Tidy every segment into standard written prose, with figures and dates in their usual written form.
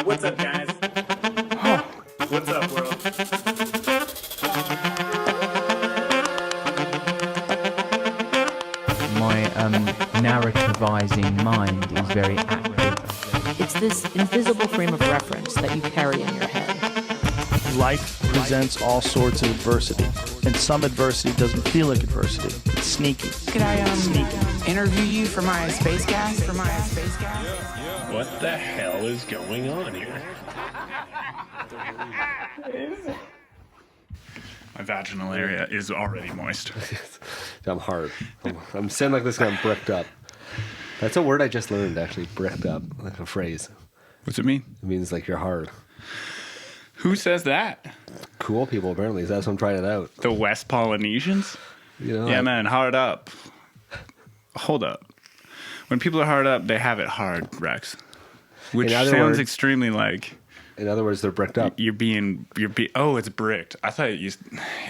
What's up, guys? What's up, world? My narrativizing mind is very active. It's this invisible frame of reference that you carry in your head. Life presents all sorts of adversity, and some adversity doesn't feel like adversity. It's sneaky. Could I interview you for my space gas? What the hell is going on here? My vaginal area is already moist. I'm hard. I'm saying like this guy, I'm bricked up. That's a word I just learned, actually. Bricked up, like a phrase. What's it mean? It means like you're hard. Who says that? Cool people, apparently. That's why I'm trying it out. The West Polynesians? You know, Yeah, man, hard up. Hold up. When people are hard up, they have it hard, Rex. Which In other sounds words- extremely like In other words, they're bricked up. you're being, oh, it's bricked. I thought you,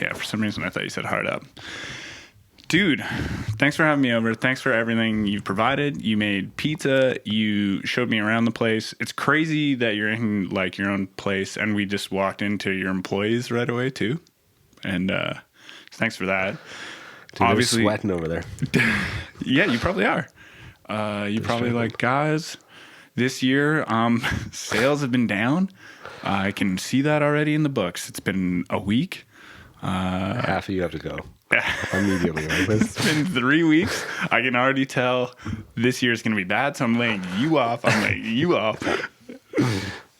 yeah, for some reason I thought you said hard up. Dude, thanks for having me over. Thanks for everything you've provided. You made pizza. You showed me around the place. It's crazy that you're in like your own place, and we just walked into your employees right away too. And thanks for that. Dude, obviously, they're sweating over there. Yeah, you probably are. You probably like, guys, this year sales have been down. I can see that already in the books. It's been a week. Half of you have to go. Immediately. Right? It's been 3 weeks. I can already tell this year's going to be bad, so I'm laying you off.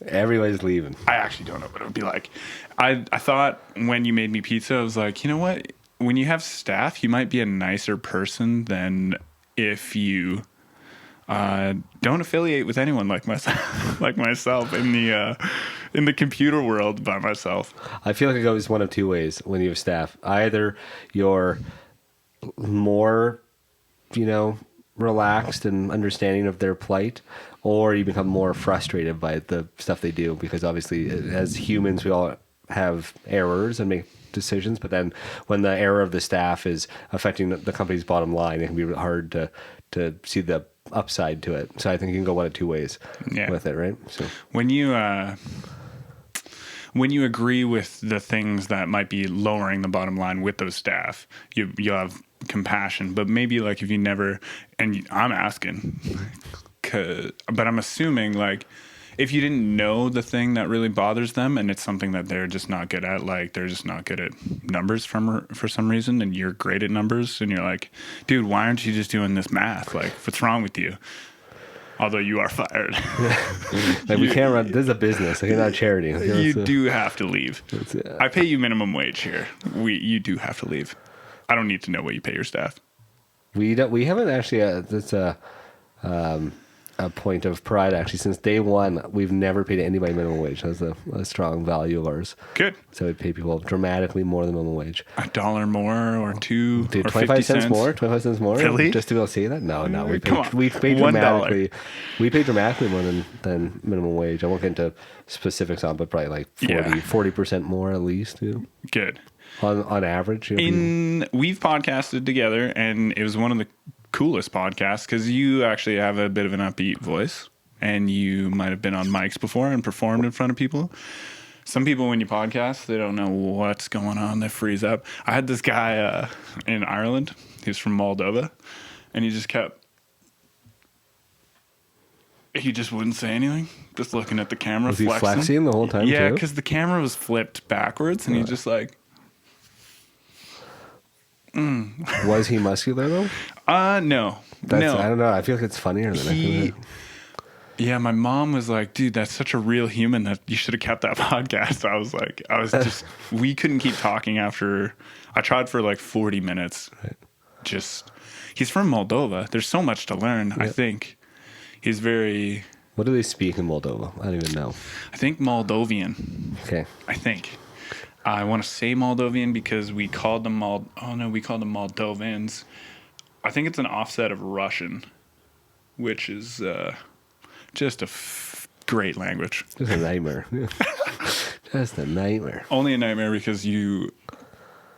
Everybody's leaving. I actually don't know what it would be like. I thought when you made me pizza, I was like, you know what? When you have staff, you might be a nicer person than if you don't affiliate with anyone like myself, in the computer world by myself. I feel like it goes one of two ways when you have staff. Either you're more, relaxed and understanding of their plight, or you become more frustrated by the stuff they do, because obviously as humans, we all have errors and make decisions, but then when the error of the staff is affecting the company's bottom line, it can be hard to see the upside to it. So I think you can go one of two ways with it, right? So when you agree with the things that might be lowering the bottom line with those staff, you have compassion. But maybe like if you never, and I'm asking, but I'm assuming like if you didn't know the thing that really bothers them, and it's something that they're just not good at, like they're just not good at numbers for some reason, and you're great at numbers, and you're like, dude, why aren't you just doing this math? Like, what's wrong with you? Although you are fired. Like we can't run. This is a business. Like, it's not a charity. You do have to leave. I pay you minimum wage here. You do have to leave. I don't need to know what you pay your staff. We haven't actually. That's a point of pride, actually. Since day one, we've never paid anybody minimum wage. That's a strong value of ours. Good. So we pay people dramatically more than minimum wage. $1 more or two, Dude, or 25 cents cents more. 25 cents more. Really? Just to be able to say that? No. Come on. We pay $1. dramatically. We pay dramatically more than minimum wage. I won't get into specifics on, but probably like 40% more at least. Good. On average. We've podcasted together, and it was one of the coolest podcast because you actually have a bit of an upbeat voice, and you might have been on mics before and performed in front of people. Some people, when you podcast, they don't know what's going on. They freeze up. I had this guy in Ireland. He was from Moldova, and he just wouldn't say anything, just looking at the camera. Was he flexing the whole time? Yeah, because the camera was flipped backwards, and he just like. Was he muscular though? No. I don't know. I feel like it's funnier than I think. Yeah, my mom was like, dude, that's such a real human that you should have kept that podcast. We couldn't keep talking after. I tried for like 40 minutes. Right. He's from Moldova. There's so much to learn. I think he's very. What do they speak in Moldova? I don't even know. I think Moldovan. Okay. I think. I want to say Moldovan because we called them Moldovans. I think it's an offset of Russian, which is just a great language. Just a nightmare. Just a nightmare. Only a nightmare because you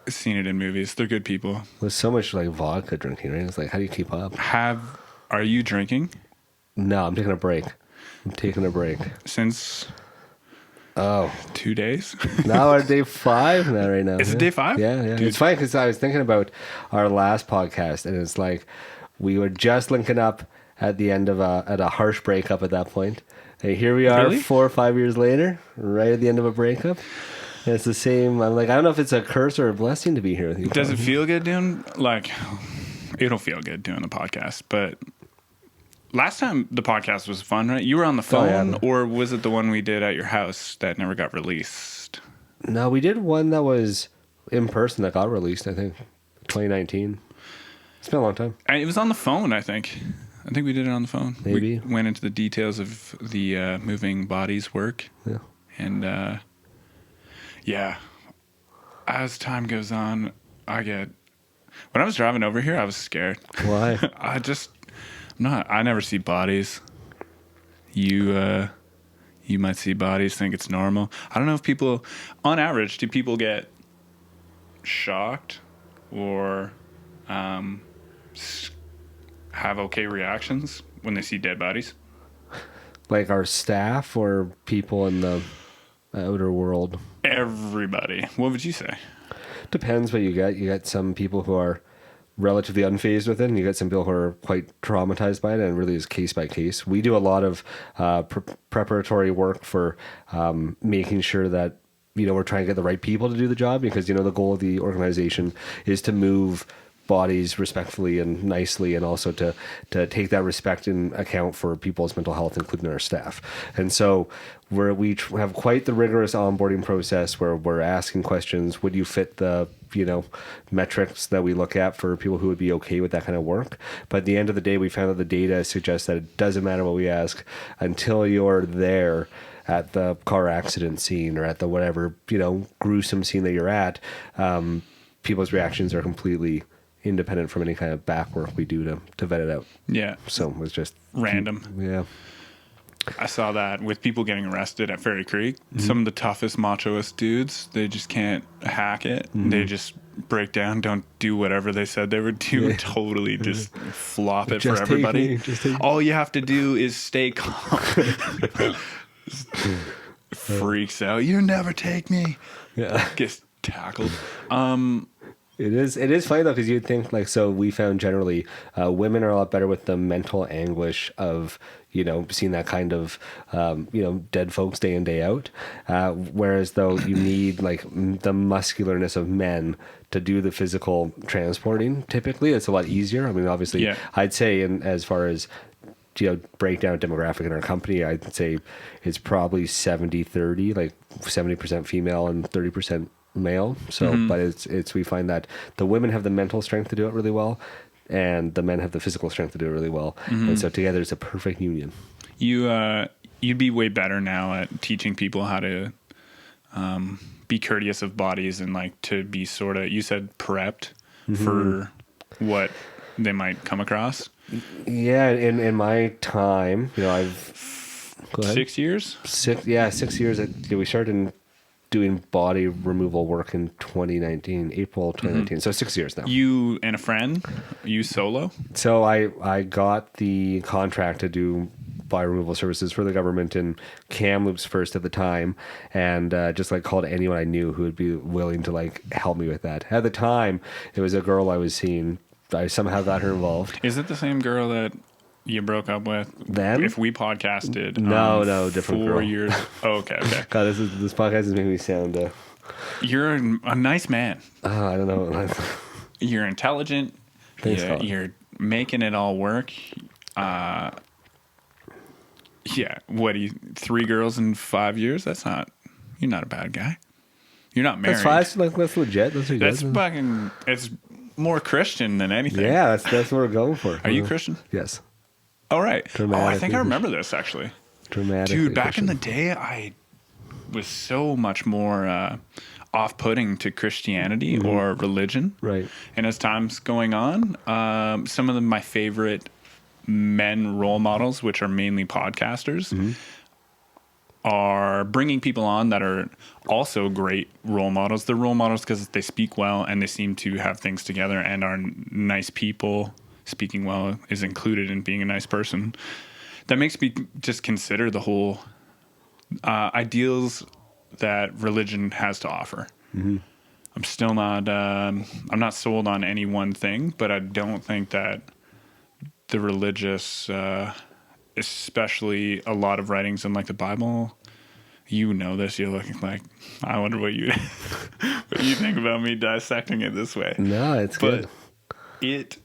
seen it in movies. They're good people. There's so much like vodka drinking, right? It's like, how do you keep up? Are you drinking? No, I'm taking a break. I'm taking a break. Since Oh, 2 days. now we're day 5 now right now. Is it day 5? Yeah. Dude. It's funny because I was thinking about our last podcast, and it's like we were just linking up at the end of a harsh breakup at that point. And here we are Really? 4 or 5 years later, right at the end of a breakup. And it's the same. I'm like, I don't know if it's a curse or a blessing to be here with you. Does it feel good doing, like, it'll feel good doing the podcast, but last time the podcast was fun, right? You were on the phone, or was it the one we did at your house that never got released? No, we did one that was in person that got released, I think, 2019. It's been a long time. It was on the phone, I think. I think we did it on the phone. Maybe. We went into the details of the moving bodies work. Yeah. And, yeah, as time goes on, when I was driving over here, I was scared. Why? I never see bodies. You might see bodies, think it's normal. I don't know if people, on average, do people get shocked or have okay reactions when they see dead bodies? Like our staff or people in the outer world? Everybody. What would you say? Depends what you get. You get some people who are relatively unfazed with it, and you get some people who are quite traumatized by it, and it really is case by case. We do a lot of preparatory work for making sure that we're trying to get the right people to do the job, because the goal of the organization is to move bodies respectfully and nicely, and also to take that respect in account for people's mental health, including our staff. And so we have quite the rigorous onboarding process where we're asking questions. Would you fit the metrics that we look at for people who would be okay with that kind of work? But at the end of the day, we found that the data suggests that it doesn't matter what we ask until you're there at the car accident scene or at the whatever gruesome scene that you're at. People's reactions are completely independent from any kind of back work we do to vet it out. Yeah. So it was just random. Yeah. I saw that with people getting arrested at Fairy Creek. Some of the toughest, machoist dudes, they just can't hack it. They just break down, don't do whatever they said they would do, totally just flop it Just for take everybody. me, just take me. All you have to do is stay calm. Freaks out. You never take me. Yeah. Gets tackled. It is funny though, because you'd think so we found generally women are a lot better with the mental anguish of seeing that kind of dead folks day in day out, whereas though you need the muscularness of men to do the physical transporting. Typically it's a lot easier. I mean, obviously, yeah. I'd say as far as breakdown demographic in our company, I'd say it's probably 70-30, 70% female and 30% male. So but it's we find that the women have the mental strength to do it really well, and the men have the physical strength to do it really well. And so together it's a perfect union. You'd be way better now at teaching people how to be courteous of bodies and to be sort of, you said, prepped for what they might come across. Yeah, in my time, I've 6 years. 6 years. We started doing body removal work in 2019, April 2019. So 6 years now. You and a friend? You solo? So I got the contract to do body removal services for the government in Kamloops first at the time, and just called anyone I knew who would be willing to help me with that. At the time, it was a girl I was seeing. I somehow got her involved. Is it the same girl that you broke up with? Then? If we podcasted. No, different 4 girl. years. Oh, okay. God, this podcast is making me sound. You're a nice man. I don't know. You're intelligent. Thanks, Colin. You're making it all work. Yeah. What do you? 3 girls in 5 years? You're not a bad guy. You're not married. That's fine. That's legit. That's fucking. It's more Christian than anything. Yeah, that's what we're going for. Are you Christian? Yes. All right. I Dramatically think I remember this actually. Dramatically. Dude, back Christian. in the day, I was so much more off-putting to Christianity or religion. Right. And as time's going on, some of my favorite men role models, which are mainly podcasters, are bringing people on that are also great role models. They're role models because they speak well and they seem to have things together and are nice people. Speaking well is included in being a nice person. that makes me just consider the whole ideals that religion has to offer. I'm still not I'm not sold on any one thing, but I don't think that the religious especially a lot of writings in like the Bible, you know this, you're looking like, I wonder what you what you think about me dissecting it this way. No, it's good. But it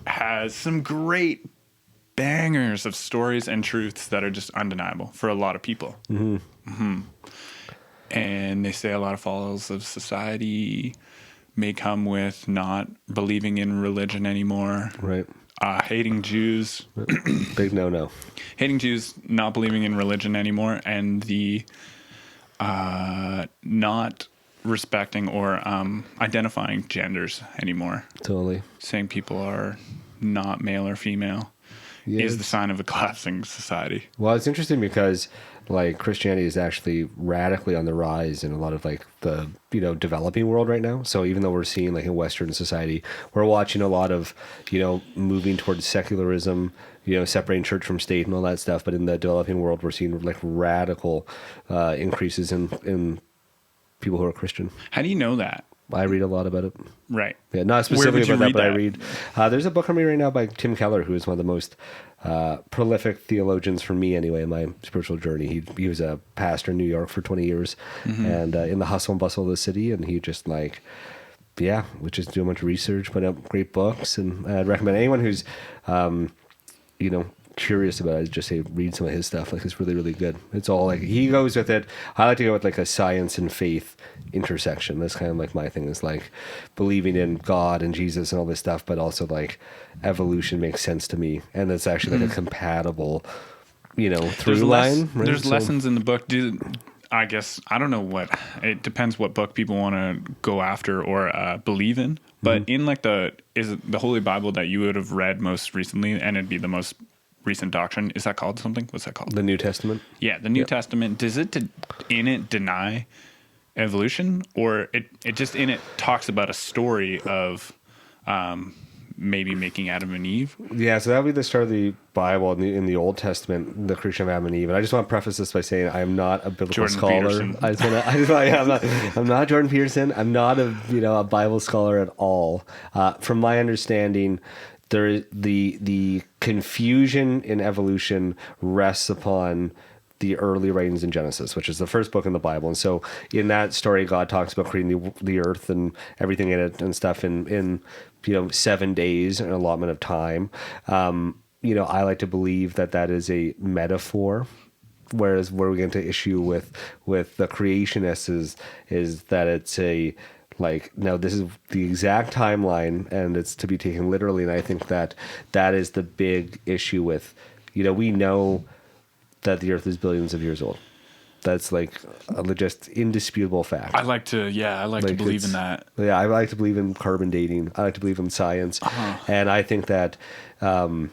has some great bangers of stories and truths that are just undeniable for a lot of people. And they say a lot of falls of society may come with not believing in religion anymore. Right. Hating Jews. Big no. Hating Jews, not believing in religion anymore, and the not respecting or identifying genders anymore. Totally. Saying people are not male or female is the sign of a collapsing society. Well, it's interesting because like Christianity is actually radically on the rise in a lot of like the, you know, developing world right now. So even though we're seeing like in Western society, we're watching a lot of, you know, moving towards secularism, you know, separating church from state and all that stuff. But in the developing world, we're seeing like radical increases in people who are Christian. How do you know that? I read a lot about it. Right. Yeah, not specifically about that, but that? I read. There's a book I'm reading right now by Tim Keller, who is one of the most prolific theologians for me, anyway, in my spiritual journey. He was a pastor in New York for 20 years, and in the hustle and bustle of the city, and he just like, would just do a bunch of research, put out great books, and I'd recommend anyone who's, you know, curious about it, I'd just say read some of his stuff. Like, it's really, really good. It's all like, he goes with it. I like to go with like a science and faith intersection. That's kind of like my thing, is like believing in God and Jesus and all this stuff, but also like evolution makes sense to me, and it's actually like a compatible, you know, through line. Right? There's lessons in the book. I guess, I don't know what, it depends what book people want to go after or believe in, but in like is it the Holy Bible that you would have read most recently, and it'd be the most recent doctrine, is that called something? What's that called? The New Testament. Yeah, the New Testament. Does it in it deny evolution, or it just in it talks about a story of maybe making Adam and Eve? Yeah, so that would be the start of the Bible in the Old Testament, the creation of Adam and Eve. And I just want to preface this by saying I am not a biblical scholar. I'm not Jordan Peterson. I'm not a Bible scholar at all. From my understanding, the confusion in evolution rests upon the early writings in Genesis, which is the first book in the Bible. And so in that story, God talks about creating the earth and everything in it and stuff in 7 days, an allotment of time. I like to believe that is a metaphor, whereas where we get into issue with the creationists is that it's a, like, no, this is the exact timeline and it's to be taken literally. And I think that is the big issue with, we know that the earth is billions of years old. That's like a just indisputable fact. I like to believe in that. Yeah, I like to believe in carbon dating. I like to believe in science. And I think that, I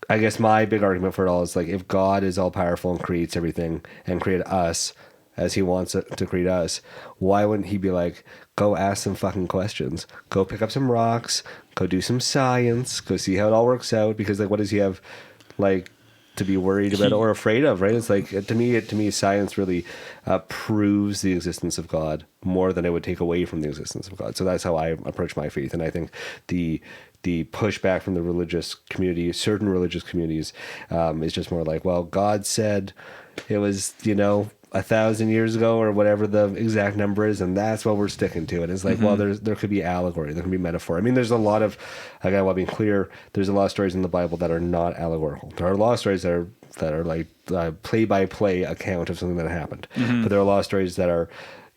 guess my big argument for it all is, like, if God is all powerful and creates everything and created us as he wants it to create us, why wouldn't he be like, go ask some fucking questions, go pick up some rocks, go do some science, go see how it all works out? Because, like, what does he have, like, to be worried about or afraid of, right? It's like, to me, science really proves the existence of God more than it would take away from the existence of God. So that's how I approach my faith. And I think the pushback from the religious community, certain religious communities, is just more like, well, God said it was, 1,000 years ago or whatever the exact number is, and that's what we're sticking to. And it's like, well, there could be allegory, there can be metaphor. I mean, there's a lot of, again, I want to be clear, there's a lot of stories in the Bible that are not allegorical. There are a lot of stories that are like play-by-play account of something that happened. But there are a lot of stories that are,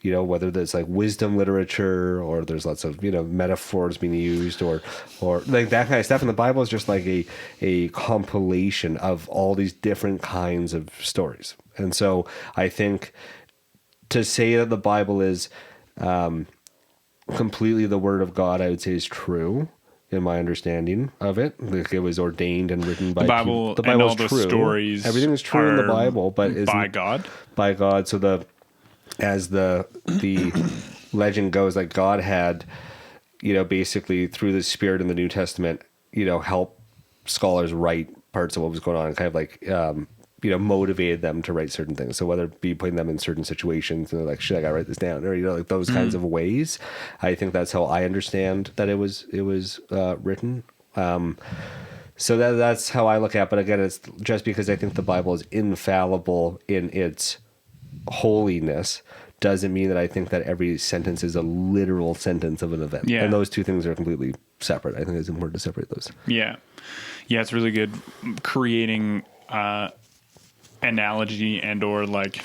whether there's like wisdom literature or there's lots of, metaphors being used or like that kind of stuff. And the Bible is just like a compilation of all these different kinds of stories. And so I think to say that the Bible is completely the word of God, I would say is true in my understanding of it. Like, it was ordained and written by the Bible. The Bible and all is the true. Stories, everything is true in the Bible, but is by God. By God. So as the legend goes, like, God had, basically through the Spirit in the New Testament, help scholars write parts of what was going on and kind of like, motivated them to write certain things. So whether it be putting them in certain situations and they're like, shit, I gotta write this down, or, like those kinds of ways. I think that's how I understand that it was written. So that's how I look at it. But again, it's just because I think the Bible is infallible in its holiness doesn't mean that I think that every sentence is a literal sentence of an event. Yeah. And those two things are completely separate. I think it's important to separate those. Yeah. Yeah, it's really good creating analogy and or like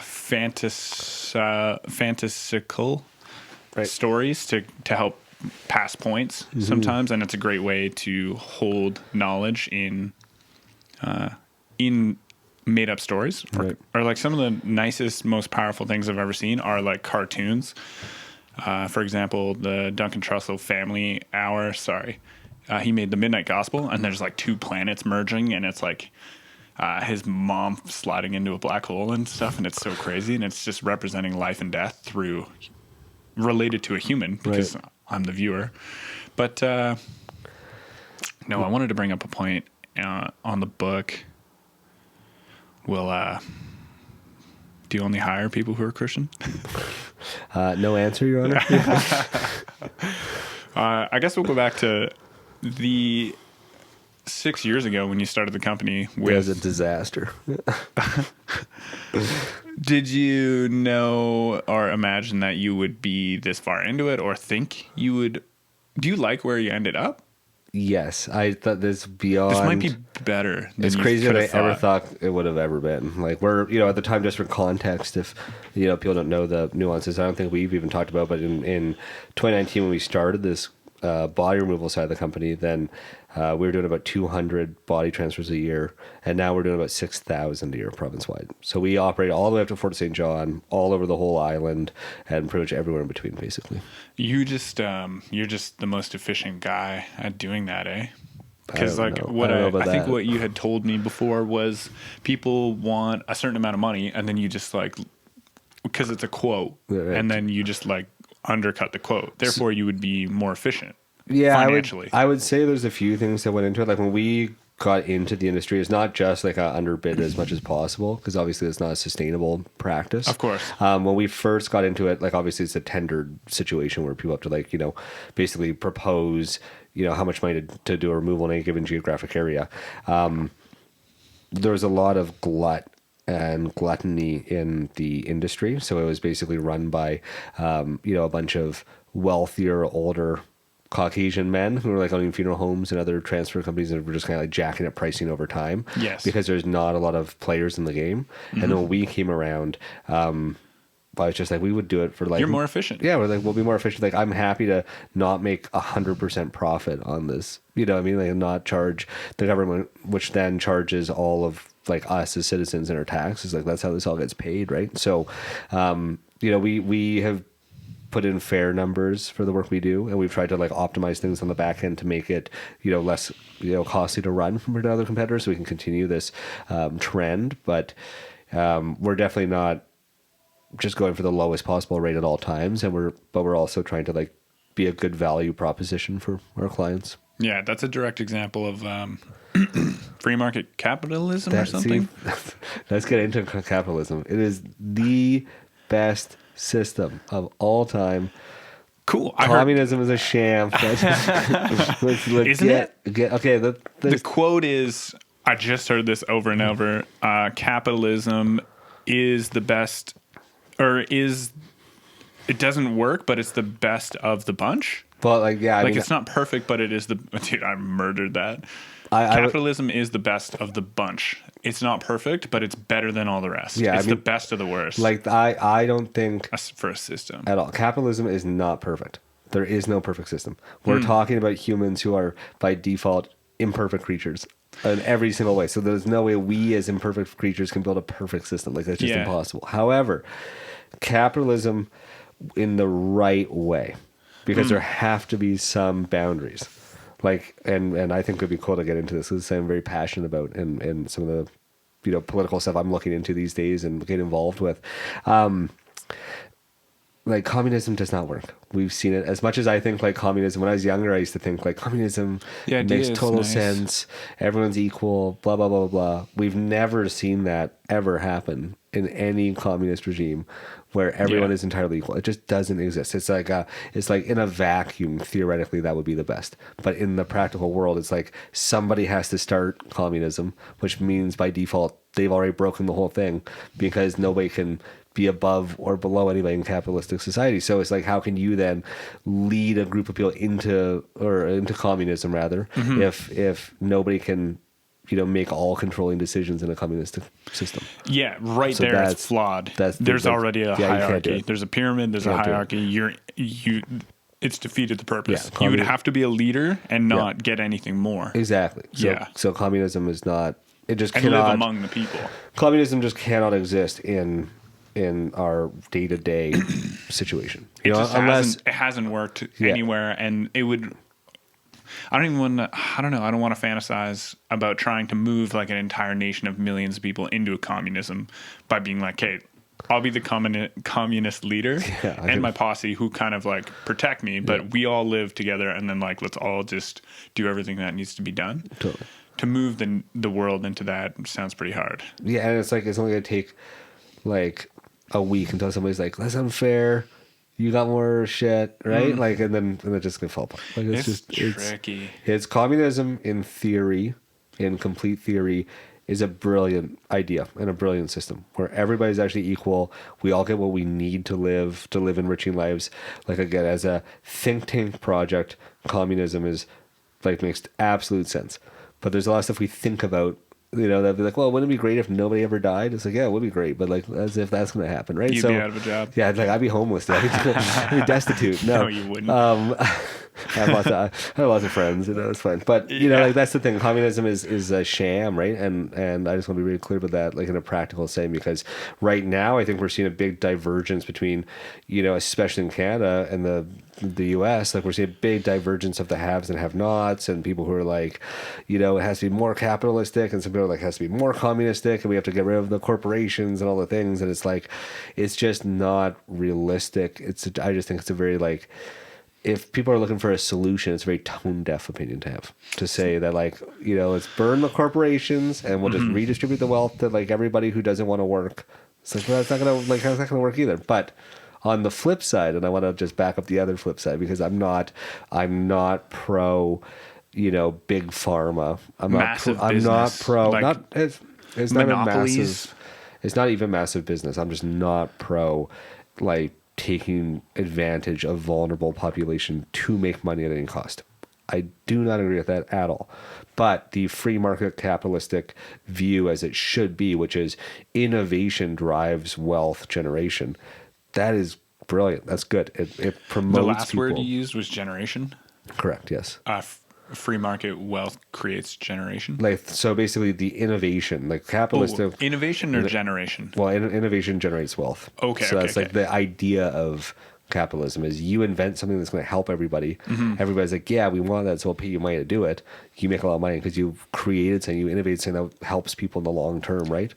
fantasical stories to help pass points sometimes, and it's a great way to hold knowledge in made up stories or like some of the nicest, most powerful things I've ever seen are like cartoons. For example, the Duncan Trussell Family Hour. He made the Midnight Gospel, and there's like two planets merging, and it's like his mom sliding into a black hole and stuff, and it's so crazy, and it's just representing life and death related to a human because I'm the viewer. But I wanted to bring up a point on the book. Do you only hire people who are Christian? No answer, Your Honor. I guess we'll go back to the 6 years ago when you started the company. It was a disaster. Did you know or imagine that you would be this far into it, or think you would? Do you like where you ended up? Yes, I thought this beyond. This might be better. It's crazy that I ever thought it would have ever been. Like we're, at the time, just for context, if people don't know the nuances, I don't think we've even talked about. But in 2019, when we started this body removal side of the company, then we were doing about 200 body transfers a year, and now we're doing about 6,000 a year province-wide. So we operate all the way up to Fort St. John, all over the whole island, and pretty much everywhere in between, basically. You're just the most efficient guy at doing that, eh? Because like I think what you had told me before was people want a certain amount of money, and then you just like, because it's a quote, and then you just like undercut the quote. Therefore, you would be more efficient. Yeah, financially. I would say there's a few things that went into it. Like when we got into the industry, it's not just like a underbid as much as possible, because obviously it's not a sustainable practice. Of course. When we first got into it, like obviously it's a tendered situation where people have to like, basically propose, how much money to do a removal in any given geographic area. There was a lot of gluttony in the industry. So it was basically run by, a bunch of wealthier, older Caucasian men who were like owning funeral homes and other transfer companies that were just kind of like jacking up pricing over time. Yes. Because there's not a lot of players in the game. And then when we came around, I was just like, we would do it for like... You're more efficient. Yeah, we're like, we'll be more efficient. Like, I'm happy to not make 100% profit on this. You know what I mean? Like, not charge the government, which then charges all of like us as citizens in our taxes. Like, that's how this all gets paid, right? So, we have put in fair numbers for the work we do, and we've tried to like optimize things on the back end to make it less costly to run compared to other competitors, so we can continue this trend. But we're definitely not just going for the lowest possible rate at all times, and we're also trying to like be a good value proposition for our clients. Yeah, that's a direct example of free market capitalism or something. Let's get into capitalism. It is the best system of all time. Cool. Communism is a sham. Isn't it? Okay. The quote is, I just heard this over and over. Capitalism is the best, it doesn't work, but it's the best of the bunch. But it's not perfect, but it is dude, I murdered that. Capitalism is the best of the bunch. It's not perfect, but it's better than all the rest. Yeah, it's the best of the worst. Like, I don't think... For a system. At all. Capitalism is not perfect. There is no perfect system. We're talking about humans who are, by default, imperfect creatures in every single way. So there's no way we as imperfect creatures can build a perfect system. Like, that's just impossible. However, capitalism in the right way, because there have to be some boundaries. Like, and I think it would be cool to get into this, because I'm very passionate about and some of the political stuff I'm looking into these days and get involved with. like communism does not work. We've seen it. As much as I think like communism, when I was younger, I used to think like communism The idea makes is total nice. sense. Everyone's equal, blah, blah, blah, blah, blah. We've never seen that ever happen in any communist regime where everyone Yeah. is entirely equal. It just doesn't exist. It's like in a vacuum, theoretically, that would be the best. But in the practical world, it's like somebody has to start communism, which means by default, they've already broken the whole thing because nobody can be above or below anybody in capitalistic society. So it's like, how can you then lead a group of people into communism rather, if nobody can, make all controlling decisions in a communistic system? Yeah, right So there that's- it's flawed. that's the- There's that's- already a yeah, you can't do hierarchy. it. There's a pyramid, there's a Can't do it. hierarchy. It's defeated the purpose. Yeah, You would have to be a leader and not get anything more. Exactly. So, Yeah. So communism is not. It just And cannot. live among the people. Communism just cannot exist in our day-to-day situation. It just hasn't worked anywhere, and it would. I don't want to fantasize about trying to move like an entire nation of millions of people into a communism by being like, hey, I'll be the communist leader and my posse who kind of like protect me, but we all live together, and then like let's all just do everything that needs to be done. Totally. To move the world into that sounds pretty hard. Yeah, and it's like it's only gonna take like a week until somebody's like, "That's unfair. You got more shit, right?" Like, and then it's just gonna fall apart. Like, It's just tricky. It's communism in theory, in complete theory, is a brilliant idea and a brilliant system where everybody's actually equal. We all get what we need to live enriching lives. Like, again, as a think tank project, communism is like makes absolute sense. But there's a lot of stuff we think about, that'd be like, well, wouldn't it be great if nobody ever died? It's like, yeah, it would be great, but like, as if that's going to happen, right? You'd be out of a job. Yeah, it's like, I'd be homeless. I'd be destitute. No, No, you wouldn't. I have lots of friends, it's fine. But, like, that's the thing. Communism is a sham, right? And I just want to be really clear about that, like, in a practical sense, because right now I think we're seeing a big divergence between, especially in Canada and the US, like we're seeing a big divergence of the haves and have-nots, and people who are like, it has to be more capitalistic, and some people are like, it has to be more communistic, and we have to get rid of the corporations and all the things, and it's like, it's just not realistic. I just think it's a very like, if people are looking for a solution, it's a very tone-deaf opinion to have. To say that, like, let's burn the corporations and we'll just redistribute the wealth to like everybody who doesn't want to work. It's like, well, that's not gonna work either. But on the flip side, and I want to just back up the other flip side, because I'm not pro, big pharma. I'm not pro. Like it's not a monopolies. massive. It's not even massive business. I'm just not pro, like, taking advantage of vulnerable population to make money at any cost. I do not agree with that at all. But the free market capitalistic view, as it should be, which is innovation drives wealth generation, that is brilliant. That's good. It promotes The last people. word you used was generation. Correct, yes. Free market wealth creates generation. Like, so basically the innovation, like capitalistic... Innovation or generation? Well, innovation generates wealth. Okay, So that's okay. like the idea of capitalism is you invent something that's going to help everybody. Mm-hmm. Everybody's like, yeah, we want that, so we'll pay you money to do it. You make a lot of money because you've created something, you innovated something that helps people in the long term, right?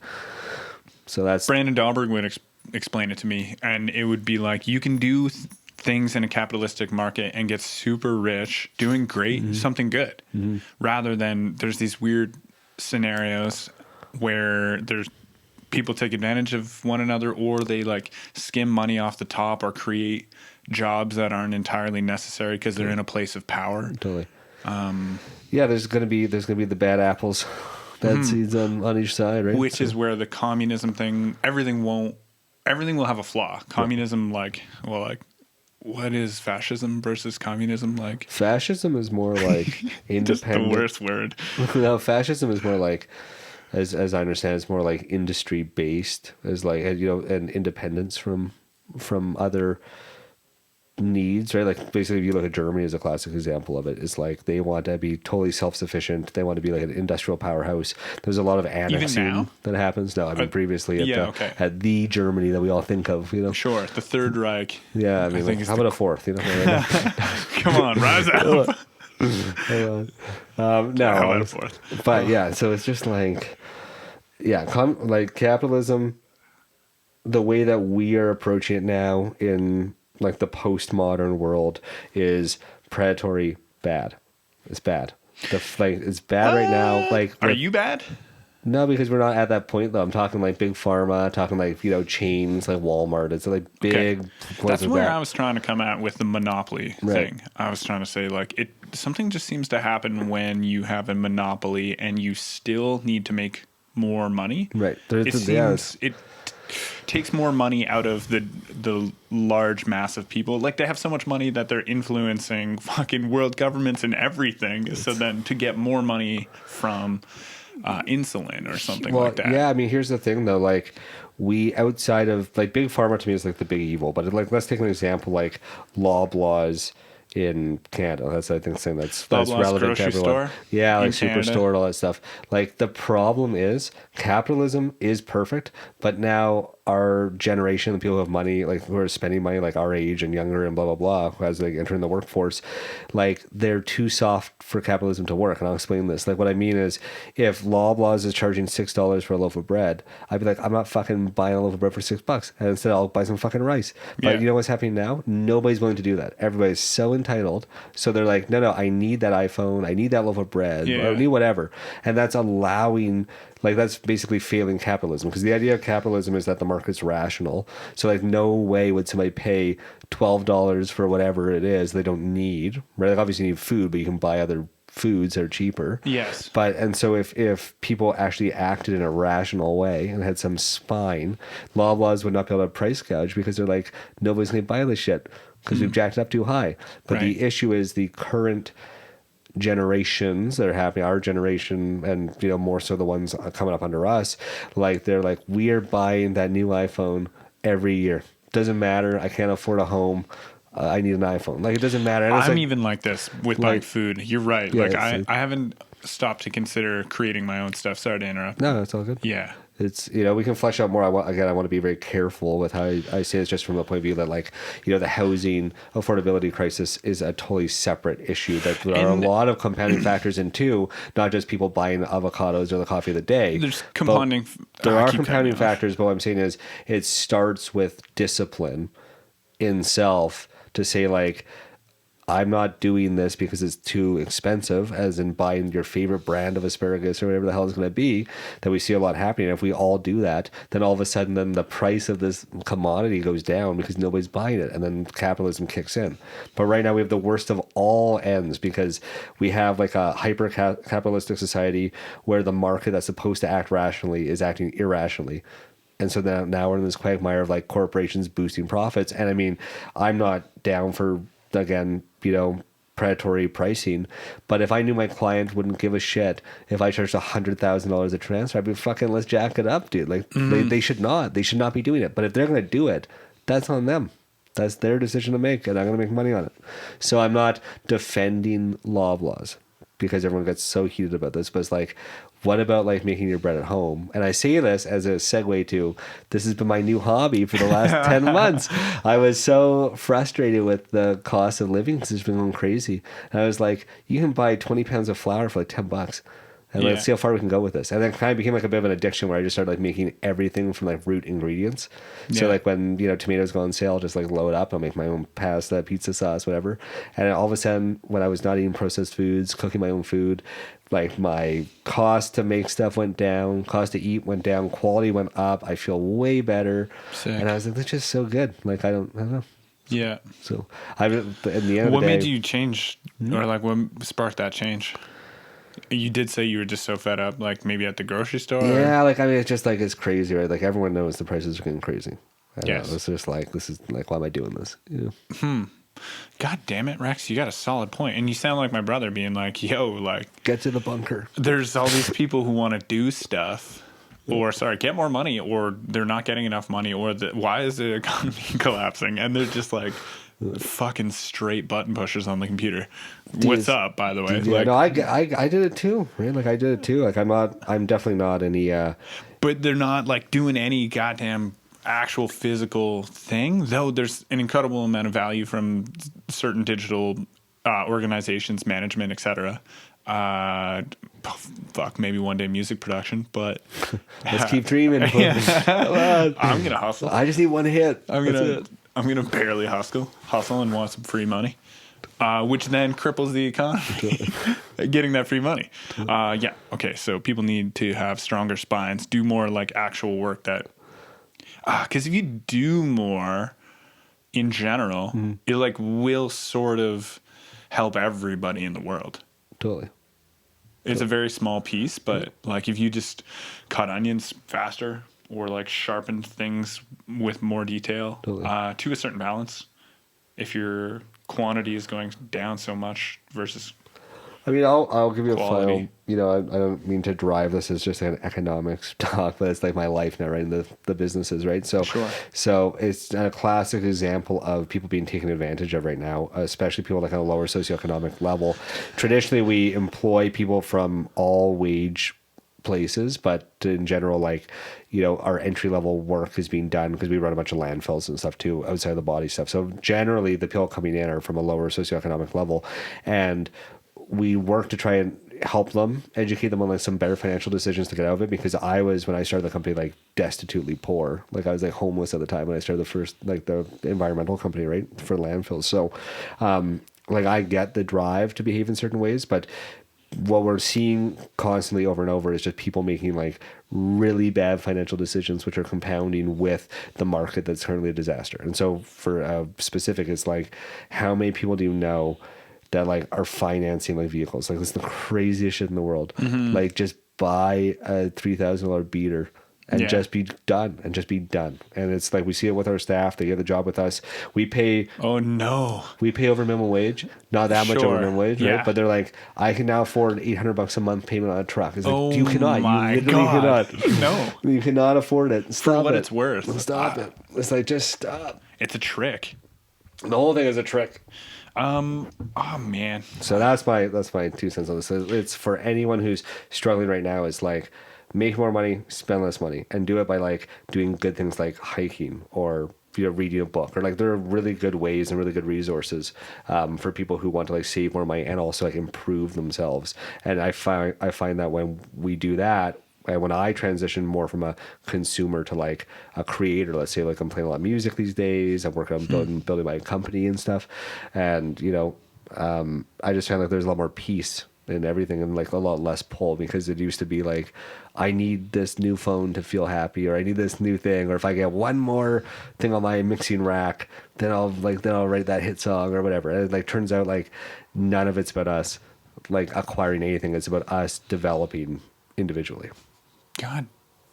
So that's... Brandon Dahlberg would explain it to me, and it would be like, you can do things in a capitalistic market and get super rich doing great, something good, rather than there's these weird scenarios where there's people take advantage of one another, or they like skim money off the top or create jobs that aren't entirely necessary because they're in a place of power. Totally. Yeah, there's gonna be the bad apples, bad seeds on each side, right? Which is where the communism thing, everything will have a flaw. Communism, what is fascism versus communism like? Fascism is more like independent. Just the worst word. No, fascism is more like, as I understand, it's more like industry based, as like, and independence from other needs, right? Like, basically, if you look at Germany as a classic example of it, it's like they want to be totally self-sufficient. They want to be like an industrial powerhouse. There's a lot of annexing now? that happens. No, I mean previously at at the Germany that we all think of, Sure, the Third Reich. Yeah, I mean, think like, it's how about a fourth? Come on, rise up. No, How about a fourth? but yeah, so it's just like, yeah, like capitalism the way that we are approaching it now in like the postmodern world is predatory bad. It's bad. It's bad right now. Like, are you bad? No, because we're not at that point though. I'm talking like big pharma, talking like, you know, chains like Walmart. It's like big. Okay. Points That's where I was trying to come at with the monopoly thing. I was trying to say like something just seems to happen when you have a monopoly and you still need to make more money. Right. It takes more money out of the large mass of people. Like they have so much money that they're influencing fucking world governments and everything. So then to get more money from insulin or something like that. Yeah, I mean, here's the thing though, like we outside of like big pharma to me is like the big evil, but like let's take an example like Loblaws in Canada. That's I think saying that's relevant to everyone. Store yeah, like Superstore and all that stuff. Like the problem is capitalism is perfect, but now our generation, the people who have money, like who are spending money, like our age and younger and blah blah blah, who has like entering the workforce, like they're too soft for capitalism to work. And I'll explain this. Like what I mean is, if Loblaws is charging $6 for a loaf of bread, I'd be like, I'm not fucking buying a loaf of bread for $6, and instead I'll buy some fucking rice. But you know what's happening now? Nobody's willing to do that. Everybody's so entitled, so they're like, no, I need that iPhone, I need that loaf of bread, or I need whatever, and that's allowing. Like that's basically failing capitalism, because the idea of capitalism is that the market's rational. So like no way would somebody pay $12 for whatever it is they don't need, right? Like obviously you need food, but you can buy other foods that are cheaper. Yes. But and so if people actually acted in a rational way and had some spine, Loblaws would not be able to price gouge, because they're like, nobody's going to buy this shit because we've jacked it up too high. But the issue is the current generations that are happening, our generation, and you know more so the ones coming up under us, like they're like, we are buying that new iPhone every year. Doesn't matter, I can't afford a home, I need an iPhone. Like it doesn't matter. And I'm even like this with buying food. You're right. Yeah, like I haven't stopped to consider creating my own stuff. Sorry to interrupt. No, it's all good. Yeah. It's, you know, we can flesh out more. I want to be very careful with how I say this, just from the point of view that, like, you know, the housing affordability crisis is a totally separate issue. That there are a lot of compounding factors in too, not just people buying avocados or the coffee of the day. There's compounding. There are compounding factors, but what I'm saying is it starts with discipline in self to say, like, I'm not doing this because it's too expensive, as in buying your favorite brand of asparagus or whatever the hell it's going to be, that we see a lot happening. If we all do that, then all of a sudden then the price of this commodity goes down because nobody's buying it, and then capitalism kicks in. But right now we have the worst of all ends, because we have like a hyper capitalistic society where the market that's supposed to act rationally is acting irrationally. And so now we're in this quagmire of like corporations boosting profits. And I mean, I'm not down for, again, you know, predatory pricing, but if I knew my client wouldn't give a shit if I charged $100,000 a transfer, I'd be fucking, let's jack it up, dude. Like they should not be doing it. But if they're going to do it, that's on them. That's their decision to make, and I'm going to make money on it. So I'm not defending Loblaws, because everyone gets so heated about this, but it's like, what about like making your bread at home? And I say this as a segue to, this has been my new hobby for the last 10 months. I was so frustrated with the cost of living because it's been going crazy. And I was like, you can buy 20 pounds of flour for like $10. And let's see how far we can go with this. And then it kind of became like a bit of an addiction where I just started like making everything from like root ingredients. So like when, you know, tomatoes go on sale, I'll just like load up. I'll make my own pasta, pizza sauce, whatever. And all of a sudden, when I was not eating processed foods, cooking my own food, like my cost to make stuff went down, cost to eat went down, quality went up. I feel way better. Sick. And I was like, that's just so good. Like, I don't know. Yeah. So in the end of the day, what made you change, or like what sparked that change? You did say you were just so fed up, like maybe at the grocery store? Yeah, like, I mean, it's just like, it's crazy, right? Like, everyone knows the prices are getting crazy. Yes. It's just like, this is like, why am I doing this? You know? God damn it, Rex, you got a solid point. And you sound like my brother being like, yo, like, get to the bunker. There's all these people who want to do stuff, or get more money, or they're not getting enough money, or why is the economy collapsing? And they're just like, fucking straight button pushers on the computer. What's up, by the way? Yeah, like, no, I did it too, man. Like, I did it too. Like, I'm definitely not any but they're not like doing any goddamn actual physical thing, though there's an incredible amount of value from certain digital organizations, management, etc. Fuck, maybe one day music production, but Let's keep dreaming. I'm gonna hustle. I just need one hit. I'm gonna barely hustle and want some free money, which then cripples the economy. Getting that free money. Yeah. Okay. So people need to have stronger spines, do more like actual work that. Because if you do more, in general, it like will sort of help everybody in the world. Totally. It's a very small piece, but like if you just cut onions faster or like sharpen things with more detail to a certain balance, if your quantity is going down so much versus I mean, I'll give you quality. a final. You know, I don't mean to drive this as just an economics talk, but it's like my life now, right? In the businesses, right? So, so it's a classic example of people being taken advantage of right now, especially people like on a lower socioeconomic level. Traditionally, we employ people from all wage places, but in general, like, you know, our entry level work is being done because we run a bunch of landfills and stuff too outside of the body stuff. So generally, the people coming in are from a lower socioeconomic level, and we work to try and help them, educate them on like some better financial decisions to get out of it. Because I was, when I started the company, like destitutely poor. Like I was like homeless at the time when I started the first, like the environmental company, right, for landfills. So, like I get the drive to behave in certain ways, but what we're seeing constantly over and over is just people making like really bad financial decisions, which are compounding with the market that's currently a disaster. And so for specific, it's like, how many people do you know that like are financing like vehicles? Like, this is the craziest shit in the world. Like, just buy a $3,000 beater and just be done, and it's like, we see it with our staff. They get the job with us. We pay over minimum wage, not that much over minimum wage, right? But they're like, I can now afford $800 a month payment on a truck. It's like, you cannot. You literally cannot. No, you cannot afford it. Stop for what it. it's worth. Stop it. It's like, just stop. It's a trick. The whole thing is a trick. Oh man. So that's my 2 cents on this. It's for anyone who's struggling right now. It's like, make more money, spend less money, and do it by like doing good things like hiking or, you know, reading a book, or like there are really good ways and really good resources for people who want to like save more money and also like improve themselves. And I find that when we do that, and when I transition more from a consumer to like a creator, let's say like I'm playing a lot of music these days, I'm working on building my company and stuff, and you know, I just find like there's a lot more peace in everything and like a lot less pull, because it used to be like, I need this new phone to feel happy, or I need this new thing, or if I get one more thing on my mixing rack, then I'll write that hit song or whatever. And it like turns out like none of it's about us like acquiring anything. It's about us developing individually. God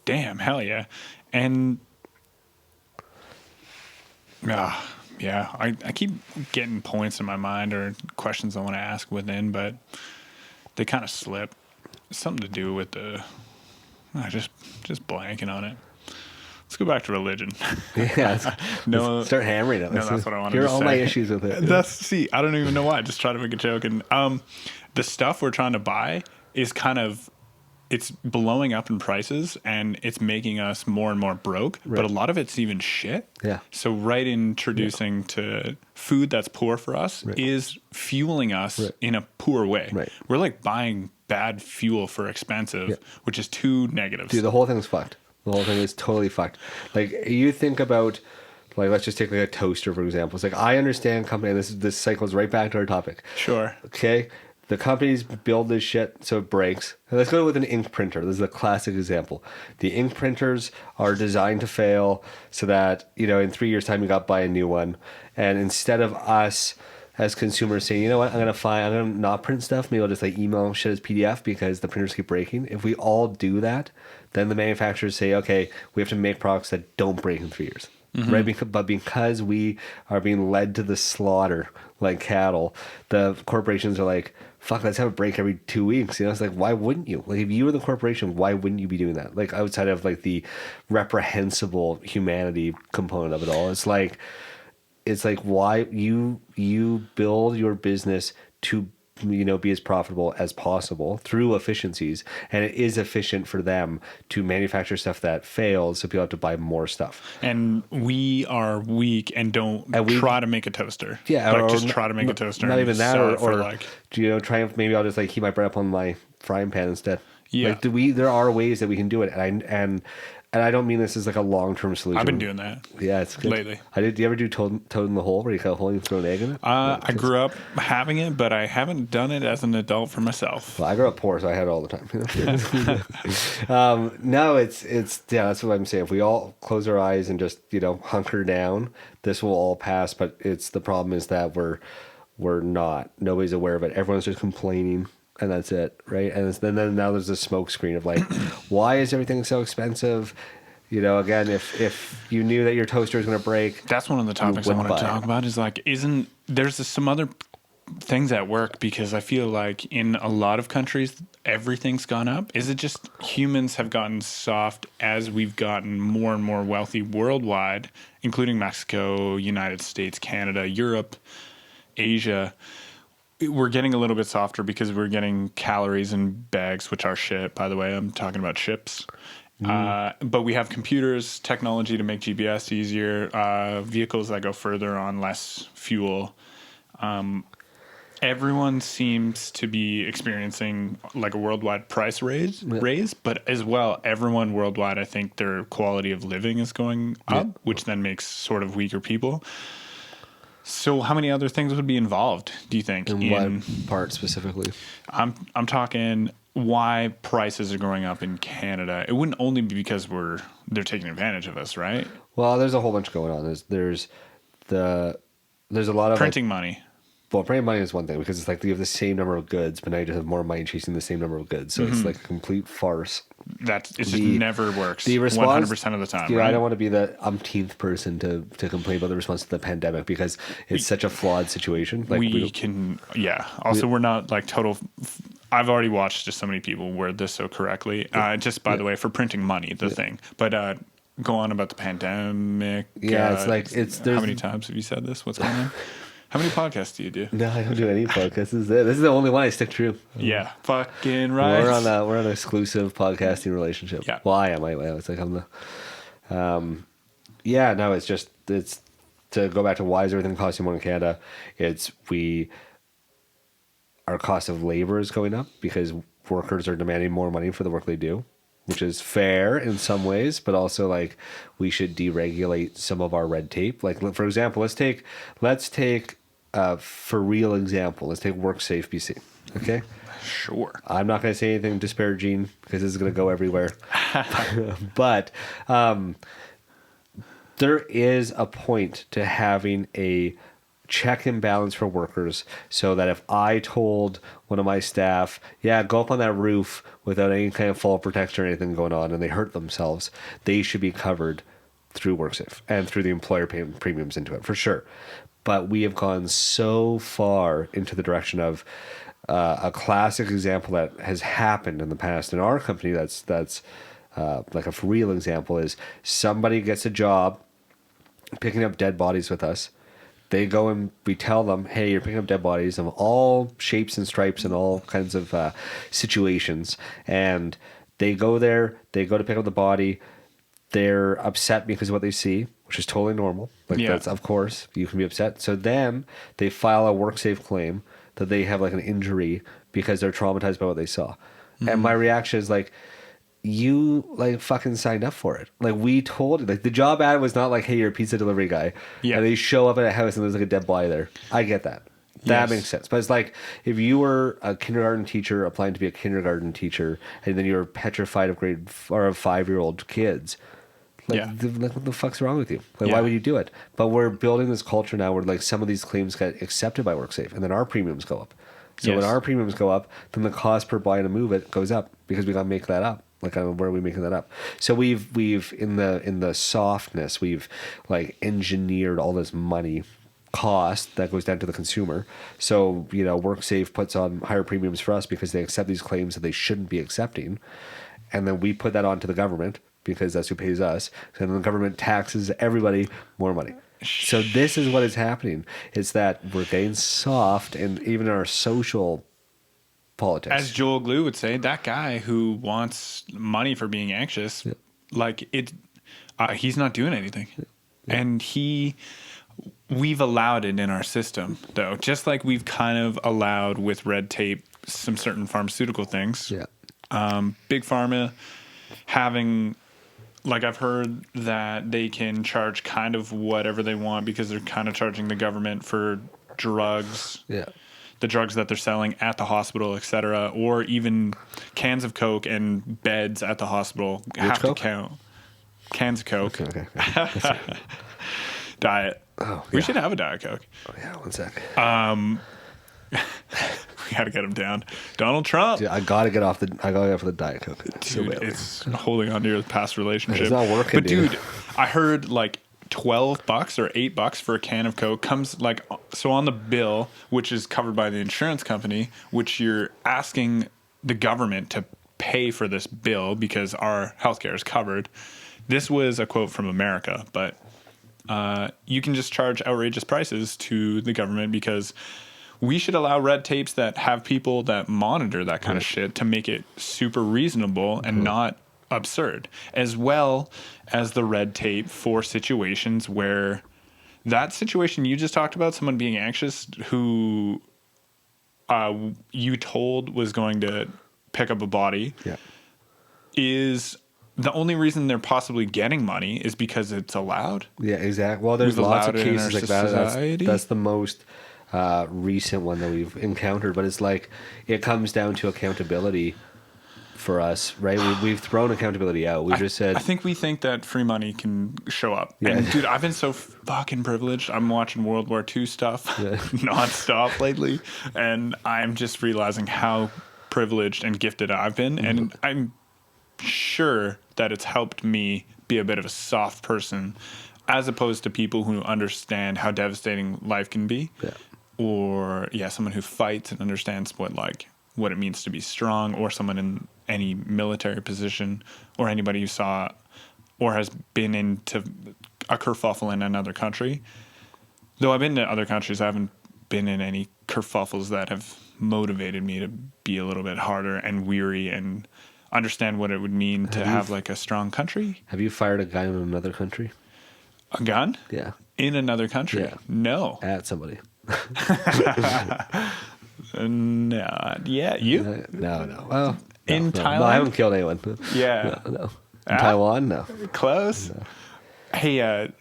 damn, hell yeah. And yeah, I keep getting points in my mind or questions I want to ask within, but they kind of slip. Something to do with the just blanking on it. Let's go back to religion. Yeah. No, start hammering it. No, that's what I wanted Here to are all say. my issues with it. I don't even know why. I just try to make a joke. And the stuff we're trying to buy is kind of, it's blowing up in prices, and it's making us more and more broke. Right. But a lot of it's even shit. Yeah. So introducing to food that's poor for us is fueling us in a poor way. Right. We're like buying bad fuel for expensive, which is two negatives. Dude, the whole thing's fucked. The whole thing is totally fucked. Like, you think about, like, let's just take like a toaster, for example. It's like, I understand company, and this cycles right back to our topic. Sure. Okay? The companies build this shit so it breaks. And let's go with an ink printer. This is a classic example. The ink printers are designed to fail so that, you know, in 3 years' time you got to buy a new one. And instead of us as consumers saying, you know what, I'm gonna not print stuff, maybe I'll just like email shit as PDF because the printers keep breaking. If we all do that, then the manufacturers say, okay, we have to make products that don't break in 3 years. Right? But because we are being led to the slaughter like cattle, the corporations are like, fuck, let's have a break every 2 weeks. You know, it's like, why wouldn't you? Like, if you were the corporation, why wouldn't you be doing that? Like, outside of like the reprehensible humanity component of it all, it's like why you build your business to be as profitable as possible through efficiencies, and it is efficient for them to manufacture stuff that fails so people have to buy more stuff. And we are weak and don't try to make a toaster. Yeah, like or just try to make a toaster. Not and even that, sell or it for like, try and maybe I'll just like heat my bread up on my frying pan instead. Yeah. Like, there are ways that we can do it, and I don't mean this as like a long-term solution. I've been doing that. Yeah, it's good. Lately. Do you ever do toad in the hole, where you cut a hole and you throw an egg in it? I grew up having it, but I haven't done it as an adult for myself. Well, I grew up poor, so I had it all the time. No, it's that's what I'm saying. If we all close our eyes and just hunker down, this will all pass. But the problem is that we're not. Nobody's aware of it. Everyone's just complaining. And that's it, right? And then now there's a smoke screen of like, why is everything so expensive? Again, if you knew that your toaster was going to break, that's one of the topics I want to talk about. Is like, there's some other things at work, because I feel like in a lot of countries everything's gone up. Is it just humans have gotten soft as we've gotten more and more wealthy worldwide, including Mexico, United States, Canada, Europe, Asia? We're getting a little bit softer because we're getting calories in bags, which are shit, by the way. I'm talking about chips. But we have computers, technology to make GPS easier, vehicles that go further on less fuel. Everyone seems to be experiencing like a worldwide price raise, but as well, everyone worldwide, I think their quality of living is going up, which then makes sort of weaker people. So how many other things would be involved, do you think? In what part specifically? I'm talking why prices are going up in Canada. It wouldn't only be because they're taking advantage of us, right? Well, there's a whole bunch going on. There's a lot of printing money. Well, printing money is one thing, because it's like you have the same number of goods, but now you just have more money chasing the same number of goods. So it's like a complete farce. It just never works. The response, 100% of the time. I don't want to be the umpteenth person to complain about the response to the pandemic, because it's such a flawed situation. Like Also, we're not like total. I've already watched just so many people word this so correctly. Just by the way, for printing money, thing. But go on about the pandemic. Yeah, it's like how many times have you said this? What's going on? How many podcasts do you do? No, I don't do any podcasts. This is it. This is the only one I stick true. Yeah, fucking right. We're on an exclusive podcasting relationship. Yeah. Well, I am. It's like I'm the. It's to go back to why is everything costing more in Canada? Our cost of labor is going up because workers are demanding more money for the work they do, which is fair in some ways, but also like we should deregulate some of our red tape. Like, for example, let's take for real example, let's take WorkSafe BC. Okay. Sure. I'm not going to say anything disparaging because this is going to go everywhere. But there is a point to having a check and balance for workers, so that if I told one of my staff, go up on that roof without any kind of fall protection or anything going on, and they hurt themselves, they should be covered through WorkSafe and through the employer paying premiums into it, for sure. But we have gone so far into the direction of a classic example that has happened in the past in our company that's like a real example is somebody gets a job picking up dead bodies with us. They go and we tell them, hey, you're picking up dead bodies of all shapes and stripes and all kinds of situations. And they go there, they go to pick up the body. They're upset because of what they see, which is totally normal. That's, of course, you can be upset. So then they file a WorkSafe claim that they have like an injury because they're traumatized by what they saw. Mm-hmm. And my reaction is like, you like fucking signed up for it. Like we told you, like the job ad was not like, hey, you're a pizza delivery guy. Yeah. And they show up at a house and there's like a dead body there. I get that. That makes sense. But it's like if you were a kindergarten teacher applying to be a kindergarten teacher and then you were petrified of grade or of 5-year-old kids. Like, what the fuck's wrong with you? Like, why would you do it? But we're building this culture now where like some of these claims get accepted by WorkSafe and then our premiums go up. So when our premiums go up, then the cost per buy to move it goes up because we got to make that up. Like, where are we making that up? So we've in the softness, we've like engineered all this money cost that goes down to the consumer. So, WorkSafe puts on higher premiums for us because they accept these claims that they shouldn't be accepting. And then we put that on to the government because that's who pays us. And then the government taxes everybody more money. So this is what is happening. It's that we're getting soft, and even our social politics. As Joel Glue would say, that guy who wants money for being anxious, like he's not doing anything. And we've allowed it in our system, though, just like we've kind of allowed with red tape some certain pharmaceutical things. Big pharma having, like, I've heard that they can charge kind of whatever they want because they're kind of charging the government for drugs. The drugs that they're selling at the hospital, etc., or even cans of Coke and beds at the hospital have to count. Cans of Coke. Okay. Diet. Oh, we should have a Diet Coke. Oh, yeah, one sec. We got to get him down. Donald Trump. Dude, I gotta get off the Diet Coke. Dude, it's holding on to your past relationship. It's not working, but dude, I heard like $12 or $8 for a can of Coke comes like, so on the bill, which is covered by the insurance company, which you're asking the government to pay for this bill because our healthcare is covered. This was a quote from America, but you can just charge outrageous prices to the government because we should allow red tapes that have people that monitor that kind of shit to make it super reasonable and not absurd, as well as the red tape for situations where that situation you just talked about, someone being anxious who you told was going to pick up a body, is the only reason they're possibly getting money is because it's allowed. Yeah, exactly. Well, there's We've lots of allowed it in cases our like that. society. That's the most recent one that we've encountered, but it's like it comes down to accountability for us, right? We've thrown accountability out. We just said, I think we think that free money can show up. And dude, I've been so fucking privileged. I'm watching World War II stuff nonstop lately, and I'm just realizing how privileged and gifted I've been, and I'm sure that it's helped me be a bit of a soft person, as opposed to people who understand how devastating life can be, or someone who fights and understands what it means to be strong, or someone in any military position, or anybody who saw or has been into a kerfuffle in another country. Though I've been to other countries, I haven't been in any kerfuffles that have motivated me to be a little bit harder and weary and understand what it would mean to have like a strong country. have you fired a gun in another country? A gun? Yeah. In another country? Yeah. No. At somebody? No. Yeah, you? No. Well, in no. Thailand? No, I haven't killed anyone. Yeah. No. In Taiwan? No. Close? No. Hey,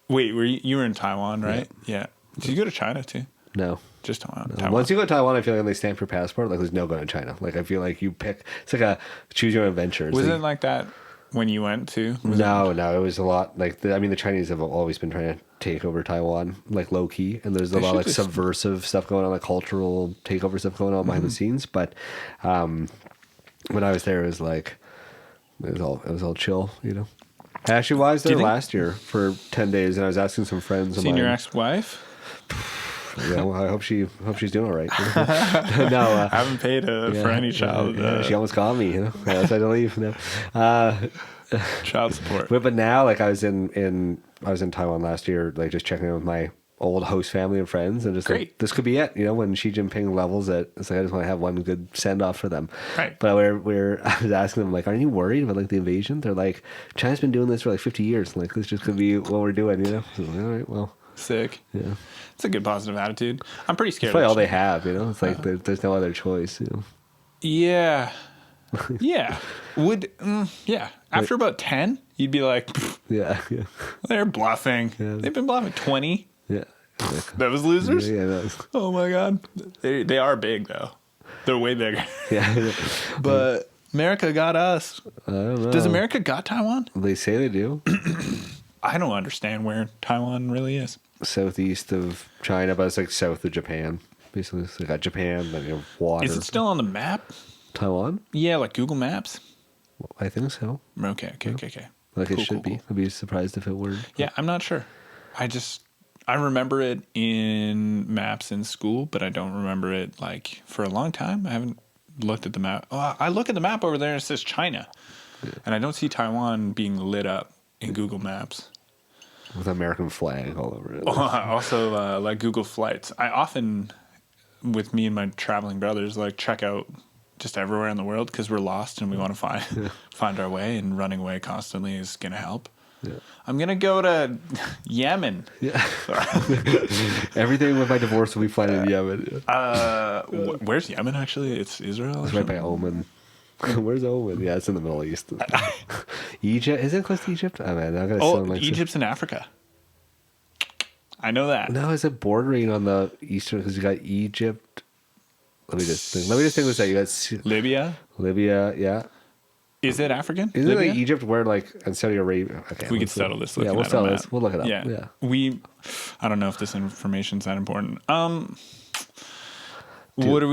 wait, you were in Taiwan, right? Yeah. Did you go to China too? No. Just Taiwan. No. Once you go to Taiwan, I feel like when they stamp your passport, like there's no going to China. Like I feel like you pick, it's like a choose your own adventure. Was it like that when you went to? No, it was a lot like the Chinese have always been trying to take over Taiwan, like low key, and there's a lot of like subversive stuff going on, like cultural takeover stuff going on behind the scenes. But when I was there, it was like it was all chill, you know. Actually, I was there last year for 10 days, and I was asking some friends. Seen your ex-wife? Yeah, well, I hope she's doing all right. No, I haven't paid for any child. She almost got me. You know, I had to leave. No. Child support. But now, like I was in Taiwan last year, like just checking in with my old host family and friends, and just like this could be it. You know, when Xi Jinping levels it, it's like I just want to have one good send off for them. Right. But I was asking them like, aren't you worried about like the invasion? They're like, China's been doing this for like 50 years. Like this just could be what we're doing. You know. So, all right. Well. Sick. Yeah. It's a good positive attitude. I'm pretty scared. It's probably all they have, you know. It's like there's no other choice, you know. Yeah. Yeah. After about 10, you'd be like, yeah. They're bluffing. Yeah. They've been bluffing. 20. Yeah. Those losers. Yeah. That was... Oh my god. They are big though. They're way bigger. Yeah. But America got us. I don't know. Does America got Taiwan? They say they do. I don't understand where Taiwan really is. Southeast of China, but it's like south of Japan. Basically, so they got Japan, then you have water. Is it still on the map? Taiwan? Yeah, like Google Maps. Well, I think so. Okay. Like it should be. I'd be surprised if it were. Yeah, I'm not sure. I remember it in maps in school, but I don't remember it like for a long time. I haven't looked at the map. Oh, I look at the map over there and it says China, and I don't see Taiwan being lit up in Google Maps. with American flag all over it. Also, like Google Flights. I often, with me and my traveling brothers, like check out just everywhere in the world because we're lost and we want to find our way, and running away constantly is going to help. Yeah. I'm going to go to Yemen. Yeah. Everything with my divorce will be fine in Yemen. Where's Yemen, actually? It's Israel? It's right by Oman. Where's Oman? Yeah, it's in the Middle East. Egypt? Is it close to Egypt? Oh, man, I'm gonna sound like Egypt's in Africa. I know that. No, is it bordering on the eastern? Because you got Egypt. Let me just think this out. You got Libya, yeah. Is it African? Isn't it like Egypt where like and Saudi Arabia? Okay, we could settle this. Yeah, we'll settle this. We'll look it up. Yeah. I don't know if this information's that important. What do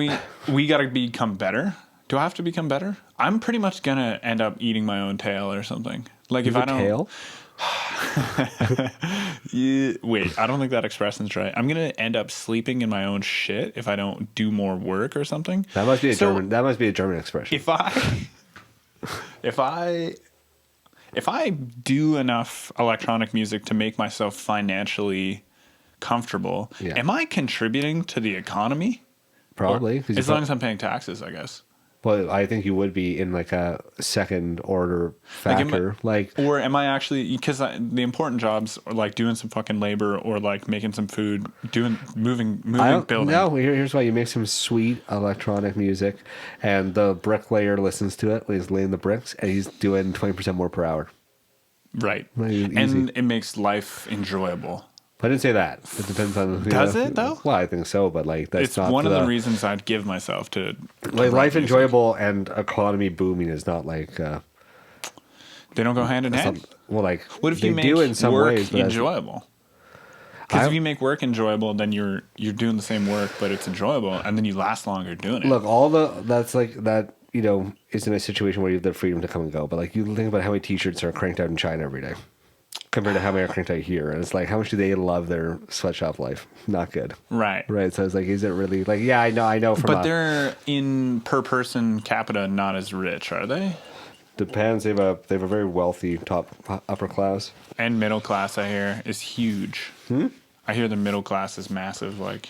we got to become better? Do I have to become better? I'm pretty much gonna end up eating my own tail or something. Like if I don't. Tail? Yeah, wait, I don't think that expression's right. I'm gonna end up sleeping in my own shit if I don't do more work or something. That must be a German. That must be a German expression. If I do enough electronic music to make myself financially comfortable, am I contributing to the economy? Probably. As long as I'm paying taxes, I guess. Well, I think you would be in like a second order factor. Or am I actually, because the important jobs are like doing some fucking labor or like making some food, moving building. No, here's why. You make some sweet electronic music and the bricklayer listens to it when he's laying the bricks and he's doing 20% more per hour. Right. And it makes life enjoyable. I didn't say that. It depends on. Does it though? Well, I think so, but like that's not one of the reasons I'd give myself to like life music. Enjoyable and economy booming is not like. They don't go hand in hand. Well, like what if you make in some work ways, enjoyable? Because if you make work enjoyable, then you're doing the same work, but it's enjoyable, and then you last longer doing it. Look, that's like that. You know, is in a situation where you have the freedom to come and go. But like you think about how many T-shirts are cranked out in China every day. Compared to how many are cranked out here. And it's like, how much do they love their sweatshop life? Not good. Right. So it's like, is it really like, yeah, I know from But they're in per person capita not as rich, are they? Depends. They have a very wealthy upper class. And middle class, I hear, is huge. I hear the middle class is massive. Like,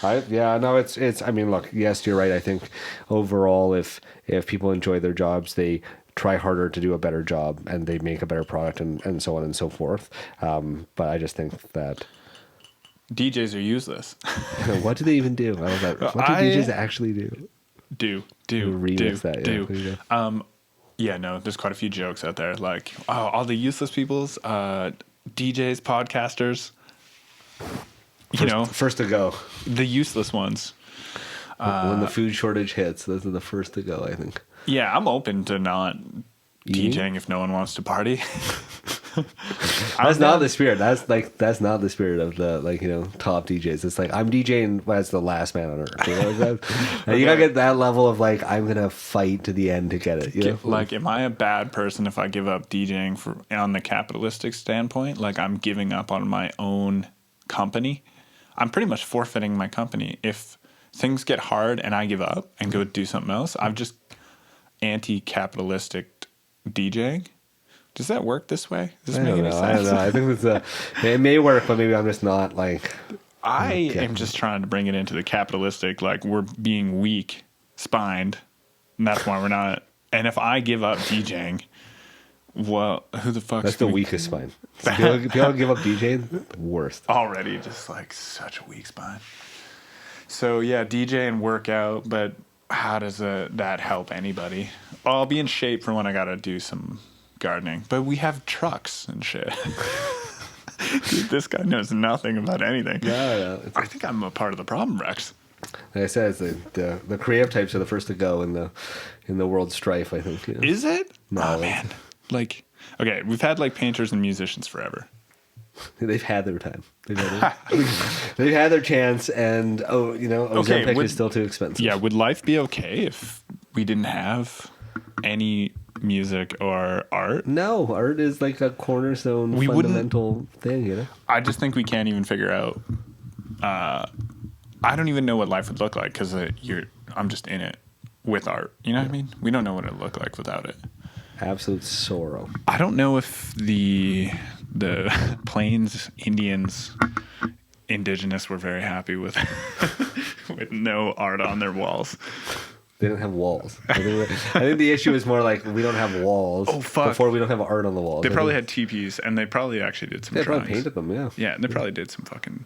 it's, I mean, look, yes, you're right. I think overall, if people enjoy their jobs, they try harder to do a better job and they make a better product and so on and so forth. But I just think that DJs are useless. What do they even do? I love that. What do DJs actually do? Remix that. Yeah. Yeah, no, there's quite a few jokes out there. Like, all the useless peoples, DJs, podcasters, first to go. The useless ones. When the food shortage hits, those are the first to go, I think. Yeah, I'm open to not DJing if no one wants to party. That's not the spirit. That's not the spirit of the top DJs. It's like I'm DJing as the last man on earth. You gotta get that level of like I'm gonna fight to the end to get it. Like, am I a bad person if I give up DJing on the capitalistic standpoint? Like I'm giving up on my own company. I'm pretty much forfeiting my company if things get hard and I give up and go do something else. I've just anti-capitalistic DJing. Does that work this way? Does this make any sense? I don't know. I think it may work, but maybe I'm just not like. I am just trying to bring it into the capitalistic, like we're being weak spined, and that's why we're not. And if I give up DJing, well, who the fuck? That's the weakest spine. People give up DJing, worst. Already, just like such a weak spine. So yeah, DJ and workout, but how does that help anybody? I'll be in shape for when I gotta do some gardening, but we have trucks and shit. Dude, this guy knows nothing about anything. No, I think I'm a part of the problem, Rex. Like I said, it's the creative types are the first to go in the world strife, I think. Is it? No, oh man, like okay, we've had like painters and musicians forever. They've had their time. They've had their chance, and Ozempic is still too expensive. Yeah, would life be okay if we didn't have any music or art? No, art is like a cornerstone, fundamental thing. I just think we can't even figure out. I don't even know what life would look like because I'm just in it with art. You know what I mean? We don't know what it would look like without it. Absolute sorrow. I don't know if the the Plains Indians, indigenous, were very happy with with no art on their walls. They didn't have walls. I think the issue is more like we don't have walls. Oh, fuck. Before we don't have art on the walls. They probably had teepees, and they probably actually did some They drawings. probably painted them, yeah. Yeah, they probably did some fucking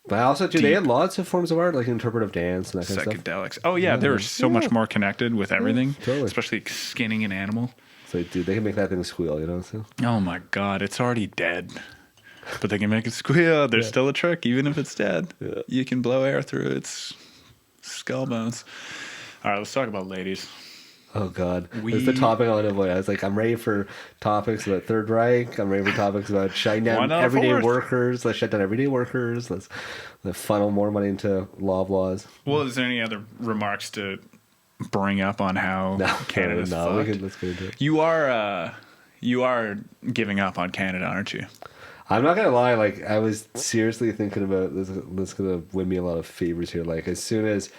But also, too, they had lots of forms of art, like interpretive dance and that kind of stuff. psychedelics. Oh, yeah, they were so much more connected with everything, totally. especially skinning an animal. So, dude, they can make that thing squeal, you know? So. Oh, my God, it's already dead. But they can make it squeal. There's still a trick, even if it's dead. Yeah. You can blow air through its skull bones. All right, let's talk about ladies. Oh, God. It's the topic I want to avoid. I was like, I'm ready for topics about Third Reich. I'm ready for topics about shutting down everyday workers. Let's shut down everyday workers. Let's funnel more money into laws. Well, is there any other remarks to bring up on how Canada's fucked? Let's get into it. You are giving up on Canada, aren't you? I'm not gonna lie, like I was seriously thinking about this. This is gonna win me a lot of favors here. Like as soon as,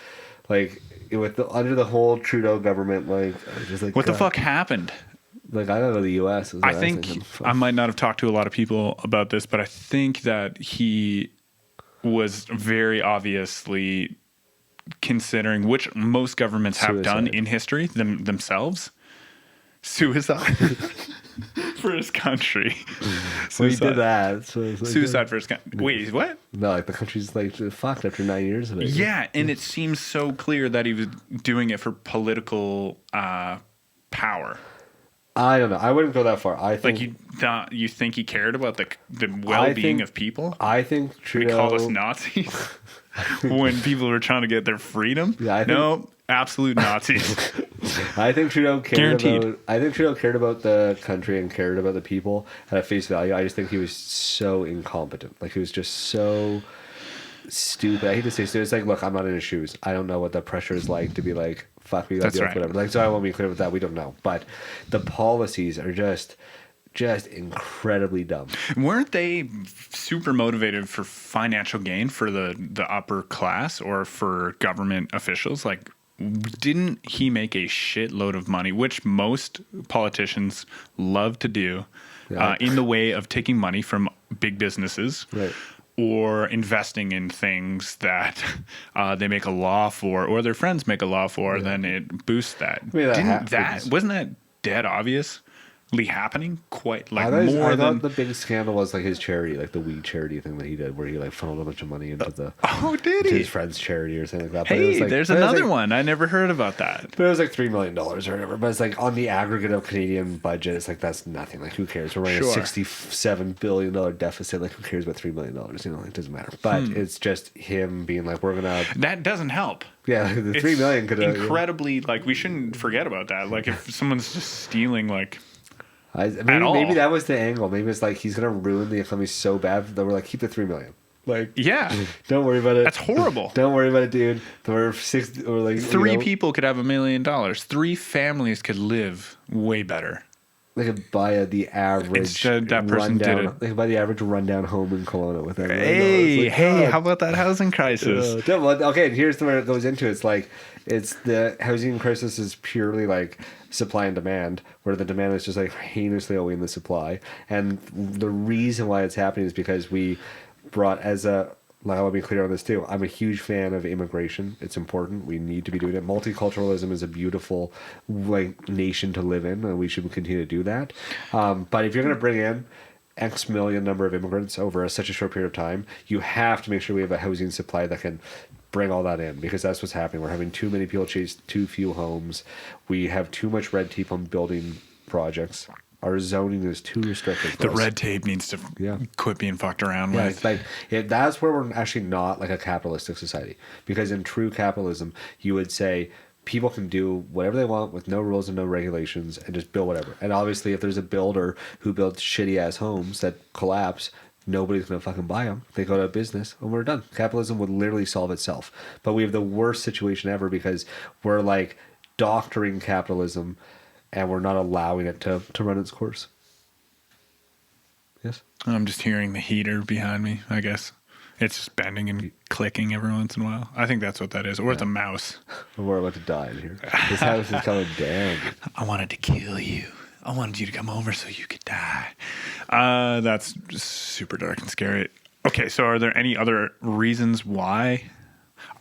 like under the whole Trudeau government, like I was just like, What the fuck happened? Like I don't know the U.S. I think I might not have talked to a lot of people about this, but I think that he was very obviously considering, which most governments have done in history themselves, suicide for his country. So he did that. So like, suicide for his country. Wait, what? No, like the country's like fucked after 9 years of it. Yeah, and it seems so clear that he was doing it for political power. I don't know. I wouldn't go that far. I think you think he cared about the well-being of people? I think Trudeau. He called us Nazis when people were trying to get their freedom. Yeah, no, absolute Nazis. I think Trudeau cared Guaranteed. about. I think Trudeau cared about the country and cared about the people at face value. I just think he was so incompetent. Like he was just so stupid. I hate to say stupid. It's like, look, I'm not in his shoes. I don't know what the pressure is like to be like, fuck, we got to do whatever. Like, so I won't be clear with that. We don't know, but the policies are just incredibly dumb. Weren't they super motivated for financial gain for the upper class or for government officials? Like, didn't he make a shitload of money, which most politicians love to do, in the way of taking money from big businesses, right, or investing in things that they make a law for, or their friends make a law for? Then it boosts that. Wasn't that dead obviously happening? Quite like I thought the big scandal was like his charity, like the weed charity thing that he did, where he like funneled a bunch of money into his friend's charity or something like that. Hey, there's another one. I never heard about that. But it was like $3 million or whatever. But it's like on the aggregate of Canadian budget, it's like that's nothing. Like who cares? We're running a $67 billion deficit. Like who cares about $3 million? You know, it doesn't matter. But it's just him being like, we're gonna. That doesn't help. Yeah, the $3 million could incredibly like we shouldn't forget about that. Like if someone's just stealing like. Maybe that was the angle. Maybe it's like he's gonna ruin the economy so bad that we're like, keep the $3 million. Like, yeah, don't worry about it. That's horrible. Don't worry about it, dude. We're three people could have $1 million. 3 families could live way better. They could buy the average. That person did it. They could buy the average rundown home in Kelowna with that. Hey, how about that housing crisis? Okay, here's where it goes into. It's like the housing crisis is purely like supply and demand, where the demand is just like heinously outweighing the supply. And the reason why it's happening is because we brought like, I want to be clear on this too. I'm a huge fan of immigration. It's important. We need to be doing it. Multiculturalism is a beautiful nation to live in, and we should continue to do that. But if you're going to bring in X million number of immigrants over such a short period of time, you have to make sure we have a housing supply that can bring all that in, because that's what's happening. We're having too many people chase too few homes. We have too much red tape on building projects. Our zoning is too restrictive. The red tape needs to quit being fucked around with. That's where we're actually not like a capitalistic society. Because in true capitalism, you would say people can do whatever they want with no rules and no regulations and just build whatever. And obviously, if there's a builder who builds shitty ass homes that collapse, nobody's going to fucking buy them. They go out of business and we're done. Capitalism would literally solve itself. But we have the worst situation ever because we're like doctoring capitalism and we're not allowing it to run its course. Yes? I'm just hearing the heater behind me, I guess. It's just bending and clicking every once in a while. I think that's what that is. Or it's a mouse. We're about to die in here. This house is coming down. I wanted to kill you. I wanted you to come over so you could die. That's super dark and scary. Okay, so are there any other reasons why?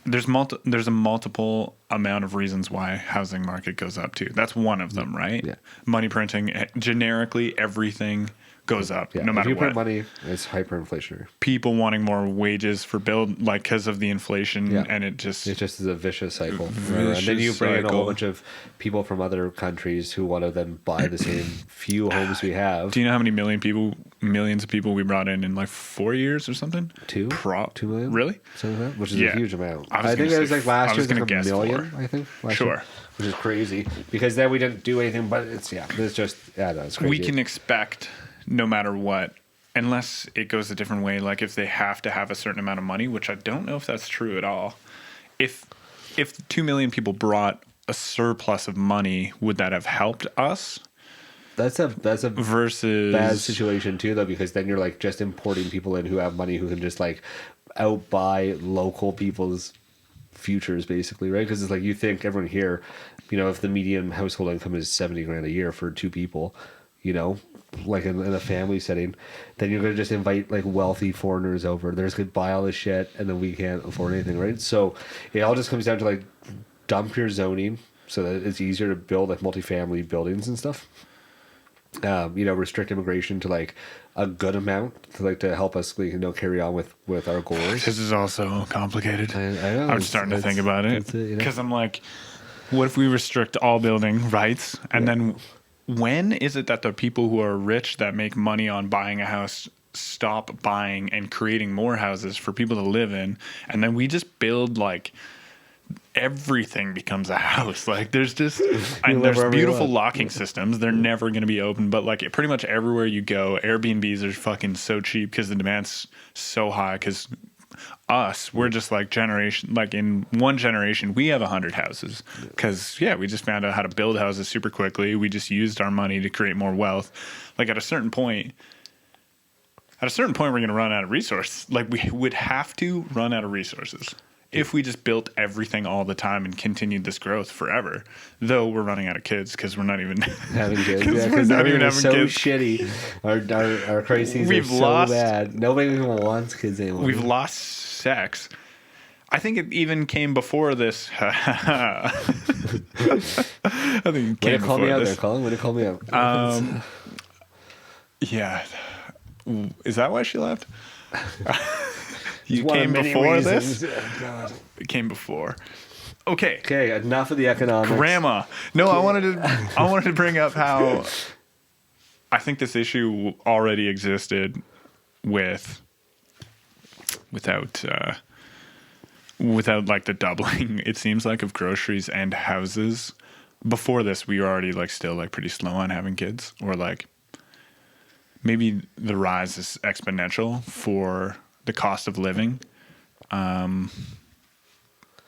There's a multiple amount of reasons why housing market goes up too. That's one of them, right? Yeah. Money printing, generically everything goes up no matter if you what. print money, it's hyperinflationary. People wanting more wages for build, like because of the inflation, and it just is a vicious cycle. And then you bring in a whole bunch of people from other countries who want to then buy the same few homes we have. Do you know how many millions of people we brought in like 4 years or something? 2 million? Really? Something like that? Which is a huge amount. I think it was like last year, like guess $1 million, 4. I think. Sure. Year, which is crazy because then we didn't do anything, but it's just, it's crazy. We can expect no matter what, unless it goes a different way, like if they have to have a certain amount of money, which I don't know if that's true at all. If 2 million people brought a surplus of money, would that have helped us? That's a versus bad situation too, though, because then you're like just importing people in who have money who can just like outbuy local people's futures, basically, right? Because it's like you think everyone here, if the median household income is $70,000 a year for 2 people, like in a family setting, then you're going to just invite like wealthy foreigners over. They're just going to buy all this shit and then we can't afford anything, right? So it all just comes down to like dump your zoning so that it's easier to build like multifamily buildings and stuff. Restrict immigration to like a good amount to help us carry on with our goals. This is also complicated. I know. I'm starting to think about it because I'm like, what if we restrict all building rights and then when is it that the people who are rich that make money on buying a house stop buying and creating more houses for people to live in, and then we just build like everything becomes a house? Like there's just and there's beautiful locking systems. They're never going to be open, but like pretty much everywhere you go, Airbnbs are fucking so cheap because the demand's so high. Because we're just like in one generation we have 100 houses because we just found out how to build houses super quickly. We just used our money to create more wealth. Like at a certain point we're going to run out of resources. Like we would have to run out of resources if we just built everything all the time and continued this growth forever. Though we're running out of kids because we're not even having kids. Because we're not even having so kids. Shitty. Our crises are so bad. Nobody even wants kids anymore. We've lost sex. I think it even came before this. I think it came before this. Way to call me out. Yeah. Is that why she left? You came before this? God. It came before. Okay. Okay, enough of the economics. Grandma. No, I wanted to bring up how I think this issue already existed without like the doubling, it seems like, of groceries and houses. Before this, we were already like still like pretty slow on having kids, or like maybe the rise is exponential for the cost of living,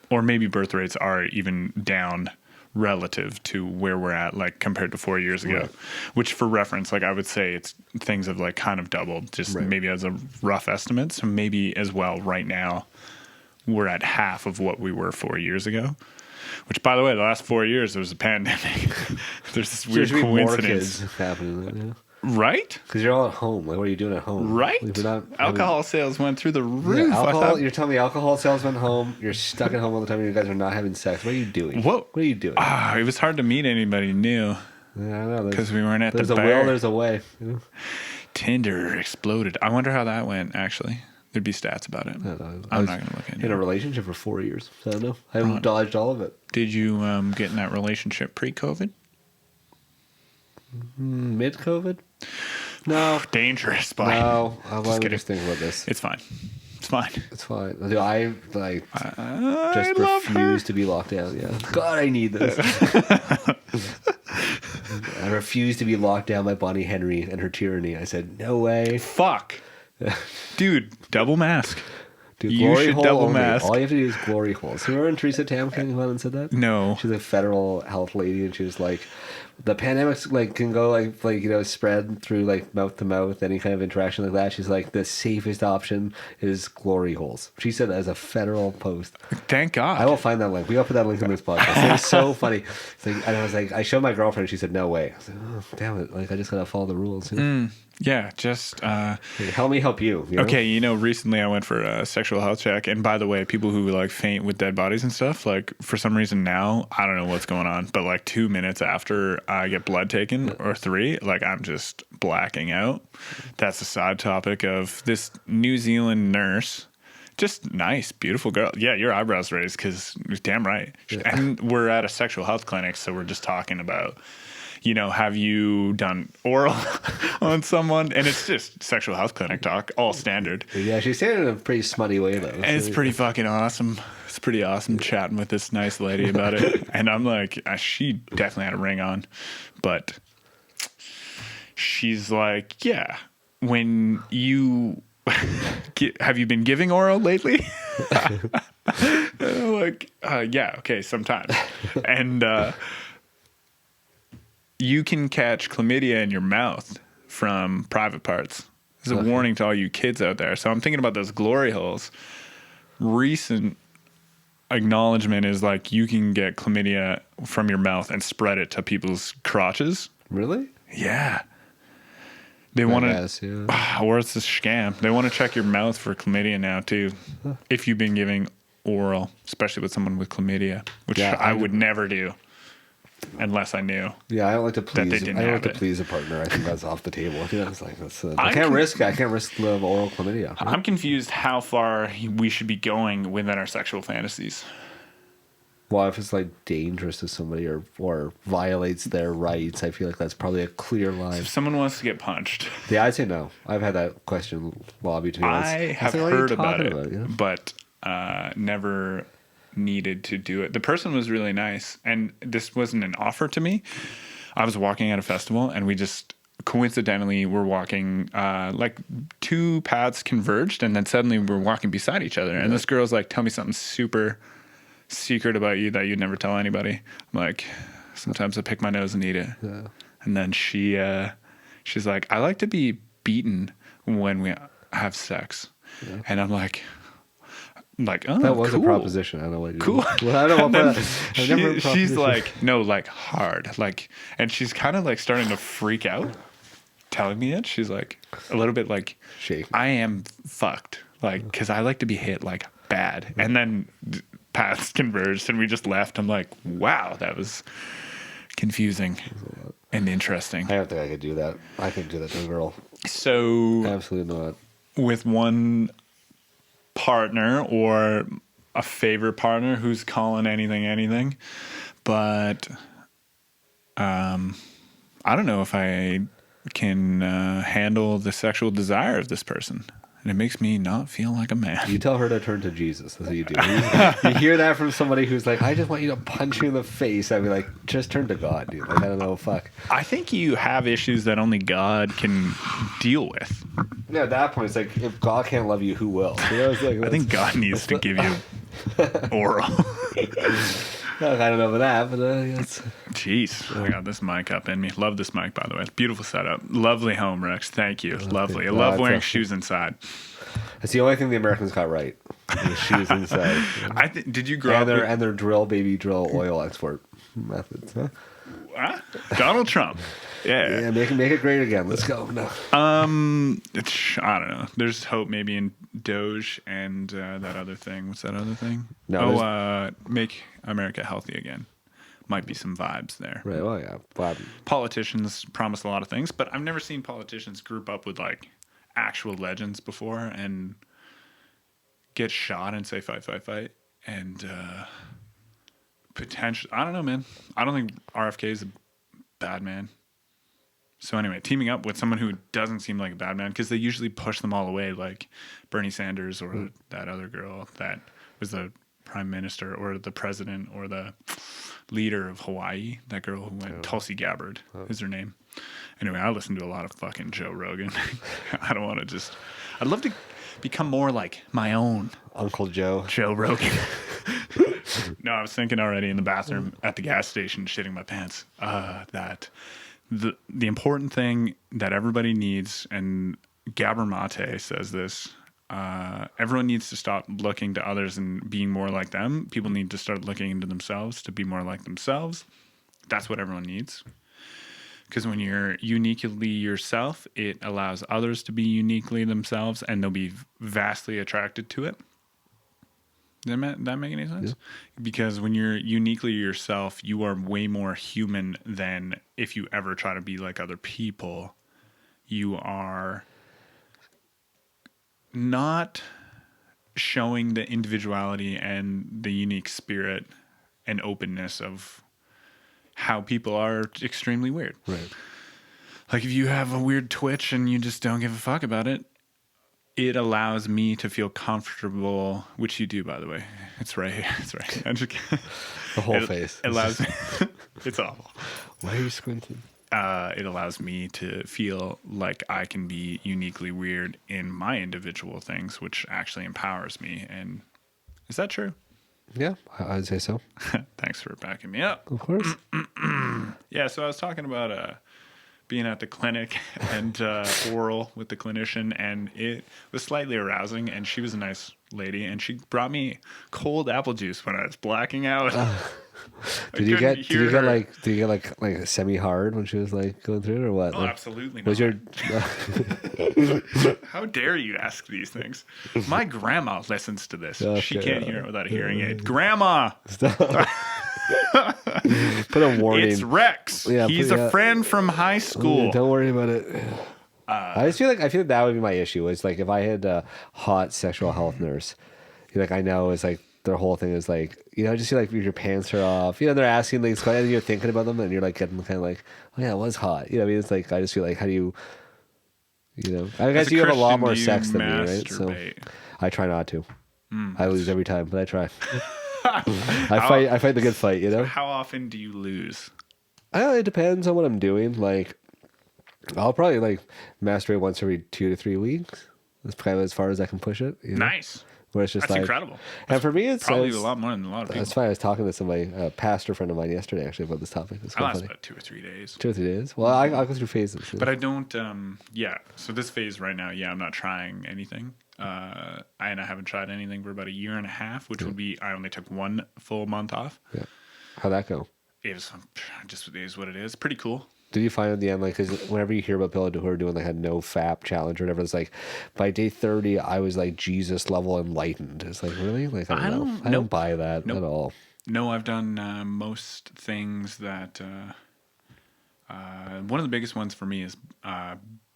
or maybe birth rates are even down relative to where we're at, like compared to 4 years ago, which for reference, like I would say it's things have like kind of doubled, just maybe as a rough estimate. So maybe as well right now we're at half of what we were 4 years ago, which by the way, the last 4 years there was a pandemic. There's this weird coincidence. More kids happening. Right? Because you're all at home. Like, what are you doing at home? Right? Alcohol sales went through the roof. Yeah, you're telling me alcohol sales went home. You're stuck at home all the time and you guys are not having sex. What are you doing? What are you doing? It was hard to meet anybody new. Yeah, I know. Because we weren't at the bar. There's a will, there's a way. You know? Tinder exploded. I wonder how that went, actually. There'd be stats about it. I'm not going to look into it. In a relationship for 4 years. So I don't know. I haven't dodged all of it. Did you get in that relationship pre-COVID? Mid-COVID? No. Dangerous, but no. I'm just thinking about this. It's fine. It's fine. It's fine. I just refuse to be locked down. Yeah. God, I need this. I refuse to be locked down by Bonnie Henry and her tyranny. I said, no way. Fuck. Dude, double mask. Dude, You glory should hole double only. mask. All you have to do is glory holes. Remember when Teresa Tam came on and said that? No. She's a federal health lady, and she was like, the pandemics like can go like spread through like mouth to mouth, any kind of interaction like that. She's like, the safest option is glory holes. She said that as a federal post. Thank God. I will find that link. We will put that link in this podcast. It was so funny. It's like, and I was like, I showed my girlfriend. She said, "No way." I was like, "Oh, damn it! Like, I just gotta follow the rules." Yeah, just Like, help me help you. You know? okay. Recently I went for a sexual health check, and by the way, people who like faint with dead bodies and stuff, like for some reason now, I don't know what's going on, but like 2 minutes after I get blood taken, or 3, like I'm just blacking out. That's a side topic of this New Zealand nurse. Just nice, beautiful girl. Yeah, your eyebrows raised because damn right. And we're at a sexual health clinic, so we're just talking about, have you done oral on someone? And it's just sexual health clinic talk, all standard. Yeah, she's saying it in a pretty smutty way though. And it's pretty fucking awesome. It's pretty awesome chatting with this nice lady about it. And I'm like, she definitely had a ring on, but she's like, yeah, when you have you been giving oral lately? And I'm like, yeah, okay, sometimes. And you can catch chlamydia in your mouth from private parts. This is a warning to all you kids out there. So I'm thinking about those glory holes. Recent acknowledgement is like you can get chlamydia from your mouth and spread it to people's crotches. Really? Yeah. They want to, or it's a scam. They want to check your mouth for chlamydia now too, if you've been giving oral, especially with someone with chlamydia, which I would never do unless I knew. Yeah, I don't like to that they please. didn't I don't have like to it. please a partner. I think that's off the table. It's like I can't risk the oral chlamydia. I'm confused how far we should be going within our sexual fantasies. Well, if it's like dangerous to somebody or violates their rights, I feel like that's probably a clear line. If someone wants to get punched, Yeah, I'd say no. I've had that question lobbied to me once. I have was like, "What are you heard about talking it, you know? but never needed to do it. The person was really nice, and this wasn't an offer to me. I was walking at a festival, and we just coincidentally were walking, like 2 paths converged, and then suddenly we're walking beside each other. And this girl's like, "Tell me something super secret about you that you'd never tell anybody." I'm like, "Sometimes I pick my nose and eat it." Yeah. And then she's like, "I like to be beaten when we have sex." And I'm like, oh, That was cool. a proposition. I don't know what you Cool. Well, I don't know. She's like, no, like hard, like, and she's kind of like starting to freak out, telling me it. She's like a little bit like, Shake. I am fucked, like, because I like to be hit like bad. And then paths converged, and we just left. I'm like, wow, that was confusing and interesting. I don't think I could do that. I couldn't do that to a girl. So Absolutely not. with one partner or a favorite partner who's calling anything, but I don't know if I can handle the sexual desire of this person, and it makes me not feel like a man. You tell her to turn to Jesus. That's what you do. You hear that from somebody who's like, I just want you to punch you in the face. I'd be like, just turn to God, dude. Like, I don't know, fuck. I think you have issues that only God can deal with. Yeah, at that point, it's like, if God can't love you, who will? You know, it's like, I think God needs to give you oral. I don't know about that, but yes. Jeez, I got this mic up in me. Love this mic, by the way. Beautiful setup. Lovely home, Rex. Thank you. Lovely. I love wearing shoes inside. That's the only thing the Americans got right. The shoes inside. Did you grow up with and their baby drill oil export methods. Huh? Donald Trump? Yeah. Make it great again. Let's go. No. I don't know. There's hope maybe in Doge and that other thing. What's that other thing? Make America healthy again. Might be some vibes there. Right. Well, yeah. But Politicians promise a lot of things, but I've never seen politicians group up with like actual legends before and get shot and say fight, fight, fight. And potentially, I don't know, man. I don't think RFK is a bad man. So anyway, teaming up with someone who doesn't seem like a bad man, because they usually push them all away, like Bernie Sanders or that other girl that was the prime minister or the president or the leader of Hawaii, that girl who went, Tulsi Gabbard is her name. Anyway, I listen to a lot of fucking Joe Rogan. I don't want to just, I'd love to become more like my own Uncle Joe. Joe Rogan. No, I was thinking already in the bathroom at the gas station, shitting my pants, that the important thing that everybody needs, and Gabor Mate says this, everyone needs to stop looking to others and being more like them. People need to start looking into themselves to be more like themselves. That's what everyone needs. Because when you're uniquely yourself, it allows others to be uniquely themselves, and they'll be vastly attracted to it. Does that make any sense? Yeah. Because when you're uniquely yourself, you are way more human than if you ever try to be like other people. You are not showing the individuality and the unique spirit and openness of how people are extremely weird. Right. Like if you have a weird twitch and you just don't give a fuck about it, it allows me to feel comfortable, which you do, by the way. It's right here. It's right here. I'm just kidding. The whole face. It allows me. It's awful. Why are you squinting? It allows me to feel like I can be uniquely weird in my individual things, which actually empowers me. And is that true? Yeah, I'd say so. Thanks for backing me up. Of course. Yeah, so I was talking about being at the clinic and oral with the clinician, and it was slightly arousing, and she was a nice lady, and she brought me cold apple juice when I was blacking out. Did you get like a semi hard when she was like going through it, or what? Oh, absolutely not. Was your How dare you ask these things? My grandma listens to this. Okay. She can't hear it without a hearing aid. Grandma! Put a warning. It's Rex. Yeah, He's a friend from high school. Don't worry about it. I feel like that would be my issue. Is like if I had a hot sexual health nurse, like I know is like their whole thing is like, you know, just feel like your pants are off. You know, they're asking these questions, and you're thinking about them, and you're like getting kind of like, oh yeah, it was hot. You know what I mean? It's like I just feel like, how do you know? I guess you have a lot more sex than me, right? So I try not to. I lose every time, but I try. I fight the good fight, you know. How often do you lose? It depends on what I'm doing. Like, I'll probably like masturbate once every 2 to 3 weeks. That's kind of as far as I can push it. You know? Nice. Where it's just that's like incredible. And for me, it's probably a lot more than a lot of people. That's fine. I was talking to somebody, a pastor friend of mine yesterday, actually, about this topic. It's I last about 2 or 3 days. 2 or 3 days. Well, I'll go through phases. But I don't. Yeah. So this phase right now, I'm not trying anything. And I haven't tried anything for about a year and a half, which would be I only took 1 full month off. Yeah. How'd that go? It was just it is what it is. Pretty cool. Did you find at the end, like, because whenever you hear about people who are doing like a no fap challenge or whatever, it's like by day 30, I was like Jesus level enlightened. It's like, really? Like, I don't know. I don't buy that at all. No, I've done most things that. One of the biggest ones for me is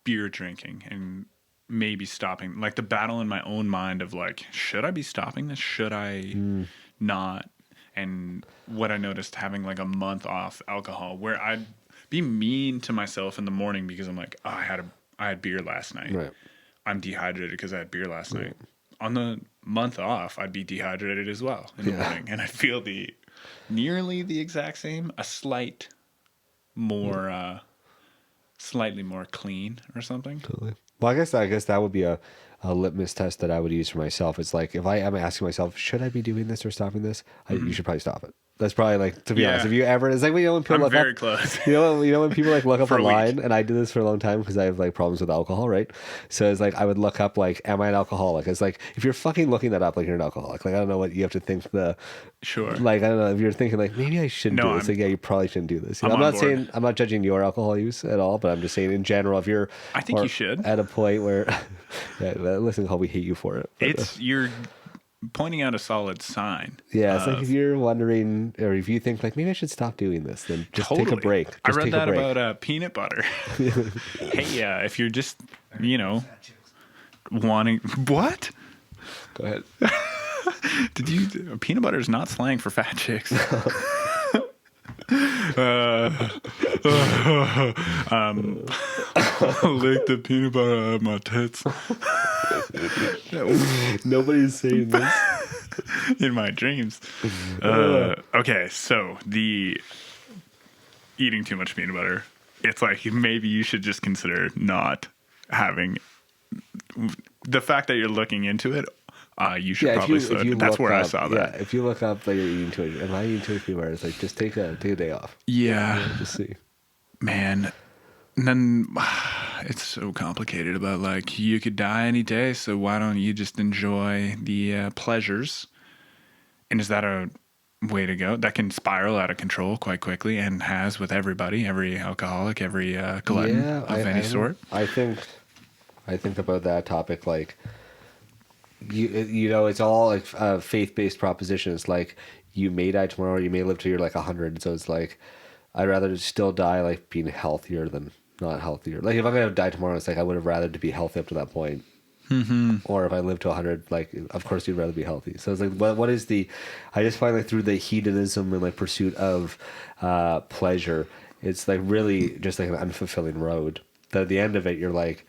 beer drinking and maybe stopping. Like the battle in my own mind of like, should I be stopping this? Should I not? And what I noticed having like a month off alcohol where I'd be mean to myself in the morning because I'm like, oh, I had beer last night. Right. I'm dehydrated because I had beer last night. On the month off, I'd be dehydrated as well in the morning, and I'd feel nearly the exact same, a slightly more clean or something. Totally. Well, I guess that would be a litmus test that I would use for myself. It's like if I am asking myself, should I be doing this or stopping this? You should probably stop it. That's probably like, to be honest, if you ever, it's like when people look very up, close. you know when people like look up online, and I did this for a long time because I have like problems with alcohol, right? So it's like I would look up like, am I an alcoholic? It's like if you're fucking looking that up, like you're an alcoholic. Like I don't know what you have to think like I don't know if you're thinking like maybe I shouldn't do this. Like you probably shouldn't do this. You know, I'm not judging your alcohol use at all, but I'm just saying in general, if you're I think you should at a point where listen, how we hate you for it. You're pointing out a solid sign. Yeah, it's like if you're wondering, or if you think like maybe I should stop doing this, then just take a break. I read that about peanut butter. Hey, if you're just wanting what? Go ahead. Peanut butter is not slang for fat chicks. Lick the peanut butter out of my tits. Nobody's saying this. In my dreams. Okay, so the eating too much peanut butter, it's like maybe you should just consider not having the fact that you're looking into it, you should probably slow it. That's where I saw that. Yeah, if you look up that you're eating too much, am I eating too much peanut butter? It's like, just take a day off. Yeah. Just see. Man. And then it's so complicated about like you could die any day, so why don't you just enjoy the pleasures? And is that a way to go? That can spiral out of control quite quickly, and has with everybody, every alcoholic, every glutton of any sort. I think about that topic like you know, it's all like a faith-based proposition. It's like you may die tomorrow, or you may live till you're like 100. So it's like I'd rather still die like being healthier than not healthier. Like if I'm gonna die tomorrow, it's like I would have rather to be healthy up to that point. Mm-hmm. Or if I live to 100, like of course you'd rather be healthy. So it's like what is the? I just find like through the hedonism and like pursuit of pleasure, it's like really just like an unfulfilling road. That at the end of it, you're like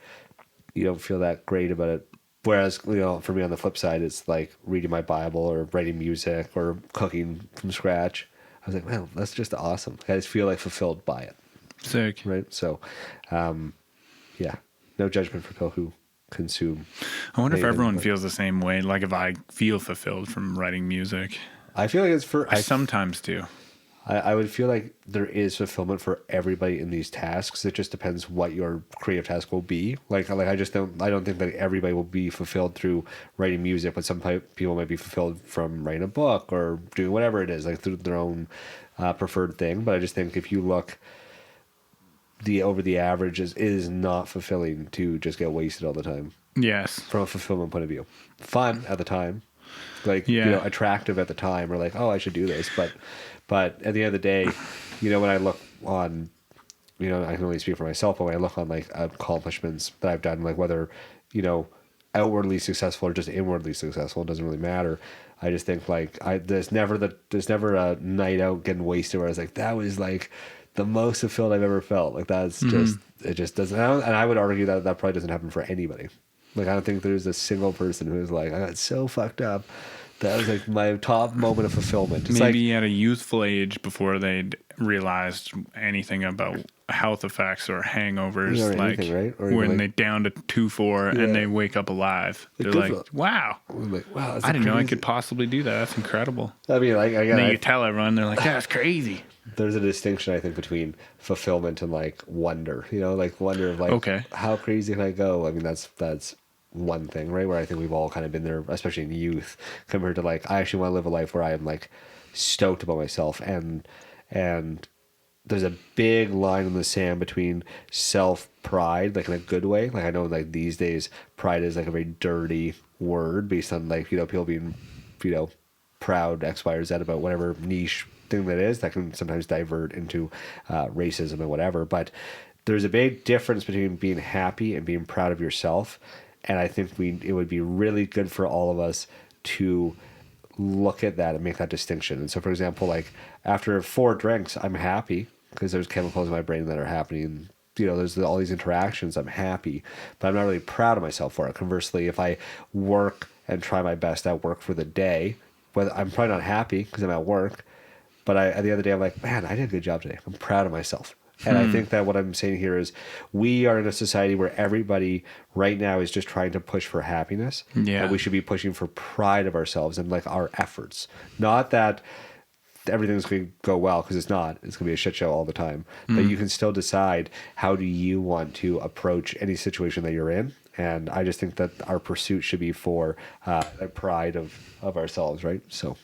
you don't feel that great about it. Whereas, you know, for me on the flip side, it's like reading my Bible or writing music or cooking from scratch. I was like, man, that's just awesome. I just feel like fulfilled by it. Sick. Right? So, yeah, no judgment for people who consume. I wonder if everyone feels the same way. Like if I feel fulfilled from writing music. I feel like it's for... I sometimes do. I would feel like there is fulfillment for everybody in these tasks. It just depends what your creative task will be. Like I don't think that everybody will be fulfilled through writing music, but some people might be fulfilled from writing a book or doing whatever it is, like through their own preferred thing. But I just think if you look over the average, is not fulfilling to just get wasted all the time. Yes. From a fulfillment point of view. Fun at the time. Like, you know, attractive at the time, or like, oh, I should do this. But at the end of the day, you know, when I look on, you know, I can only speak for myself, but when I look on like accomplishments that I've done, like whether, you know, outwardly successful or just inwardly successful, it doesn't really matter. I just think like there's never a night out getting wasted where I was like, that was like the most fulfilled I've ever felt. Like that's just, it just doesn't, and I would argue that probably doesn't happen for anybody. Like I don't think there's a single person who's like, I got so fucked up. That was like my top moment of fulfillment. It's maybe at a youthful age before they'd realized anything about health effects or hangovers, or like anything, right? Or when like, they down to 2-4 and they wake up alive. They're like, wow. Like, wow, I didn't know I could possibly do that. That's incredible. I mean, like, and then you tell everyone, they're like, that's crazy. There's a distinction, I think, between fulfillment and like wonder. You know, like wonder of like, okay, how crazy can I go? I mean, that's one thing, right? Where I think we've all kind of been there, especially in youth, compared to like, I actually want to live a life where I am like stoked about myself, and there's a big line in the sand between self-pride, like in a good way. Like I know like these days, pride is like a very dirty word based on like, you know, people being, you know, proud X, Y, or Z about whatever niche thing that is, that can sometimes divert into racism and whatever. But there's a big difference between being happy and being proud of yourself. And I think it would be really good for all of us to look at that and make that distinction. And so, for example, like after 4 drinks, I'm happy because there's chemicals in my brain that are happening. You know, there's all these interactions. I'm happy, but I'm not really proud of myself for it. Conversely, if I work and try my best at work for the day, whether I'm probably not happy because I'm at work, but at the end of the day, I'm like, man, I did a good job today. I'm proud of myself. And I think that what I'm saying here is we are in a society where everybody right now is just trying to push for happiness. Yeah. And we should be pushing for pride of ourselves and like our efforts. Not that everything's going to go well, because it's not. It's going to be a shit show all the time. But you can still decide how do you want to approach any situation that you're in. And I just think that our pursuit should be for the pride of ourselves, right? So.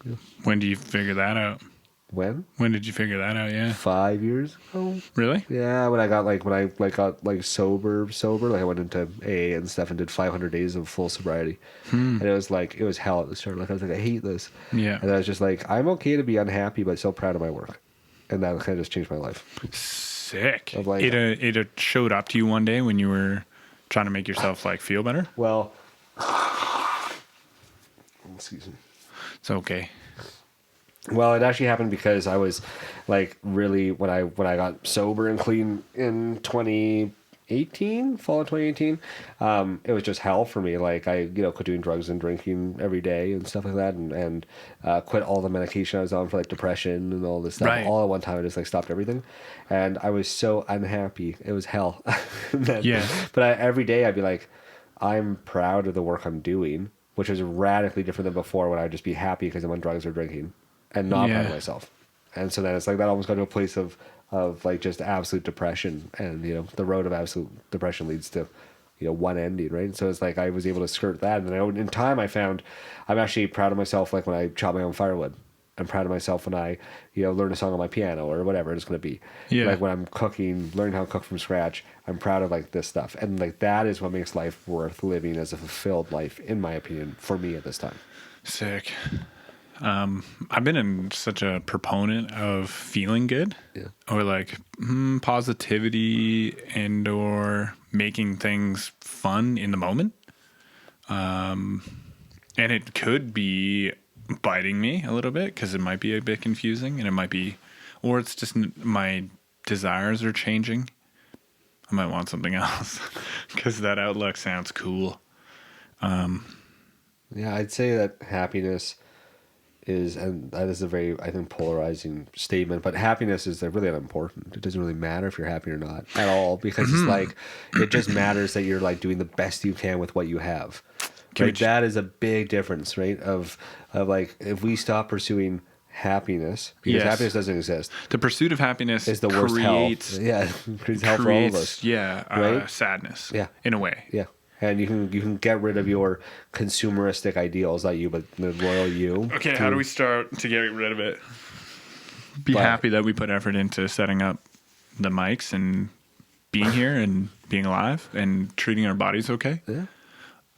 Yeah. When do you figure that out? When did you figure that out? Yeah, 5 years ago. Really? Yeah, when I got like sober, like I went into AA and stuff and did 500 days of full sobriety, and it was hell at the start. Like I was like, I hate this. Yeah, and I was just like, I'm okay to be unhappy, but so proud of my work, and that kind of just changed my life. Sick. Of like, it showed up to you one day when you were trying to make yourself like feel better. Well, excuse me. It's okay. Well, it actually happened because I was like really when I got sober and clean in 2018, fall of 2018. It was just hell for me. Like I, you know, quit doing drugs and drinking every day and stuff like that, and quit all the medication I was on for like depression and all this stuff. Right. All at one time, I just like stopped everything, and I was so unhappy. It was hell. But every day I'd be like, I'm proud of the work I'm doing, which is radically different than before when I'd just be happy because I'm on drugs or drinking and not proud of myself. And so then it's like that almost got to a place of like just absolute depression, and the road of absolute depression leads to one ending, right? So it's like I was able to skirt that, and then in time I found I'm actually proud of myself, like when I chop my own firewood. I'm proud of myself when I learn a song on my piano or whatever it's going to be. Like when I'm cooking, learning how to cook from scratch, I'm proud of like this stuff, and like that is what makes life worth living as a fulfilled life, in my opinion, for me at this time. Sick. I've been in such a proponent of feeling good, or like positivity, and or making things fun in the moment. And it could be biting me a little bit because it might be a bit confusing, and it might be, or it's just my desires are changing. I might want something else because that outlook sounds cool. Yeah, I'd say that happiness is, and that is a very, I think, polarizing statement, but happiness is really unimportant. It doesn't really matter if you're happy or not at all, because it's like, it just matters that you're like doing the best you can with what you have. Right? That is a big difference, right? Of like, if we stop pursuing happiness, because happiness doesn't exist. The pursuit of happiness is the worst hell. Yeah, creates hell for all of us. Yeah, right? Sadness. Yeah, in a way. Yeah. And you can get rid of your consumeristic ideals, not you, but the royal you. Okay, how do we start to get rid of it? Be happy that we put effort into setting up the mics and being here and being alive and treating our bodies okay. Yeah.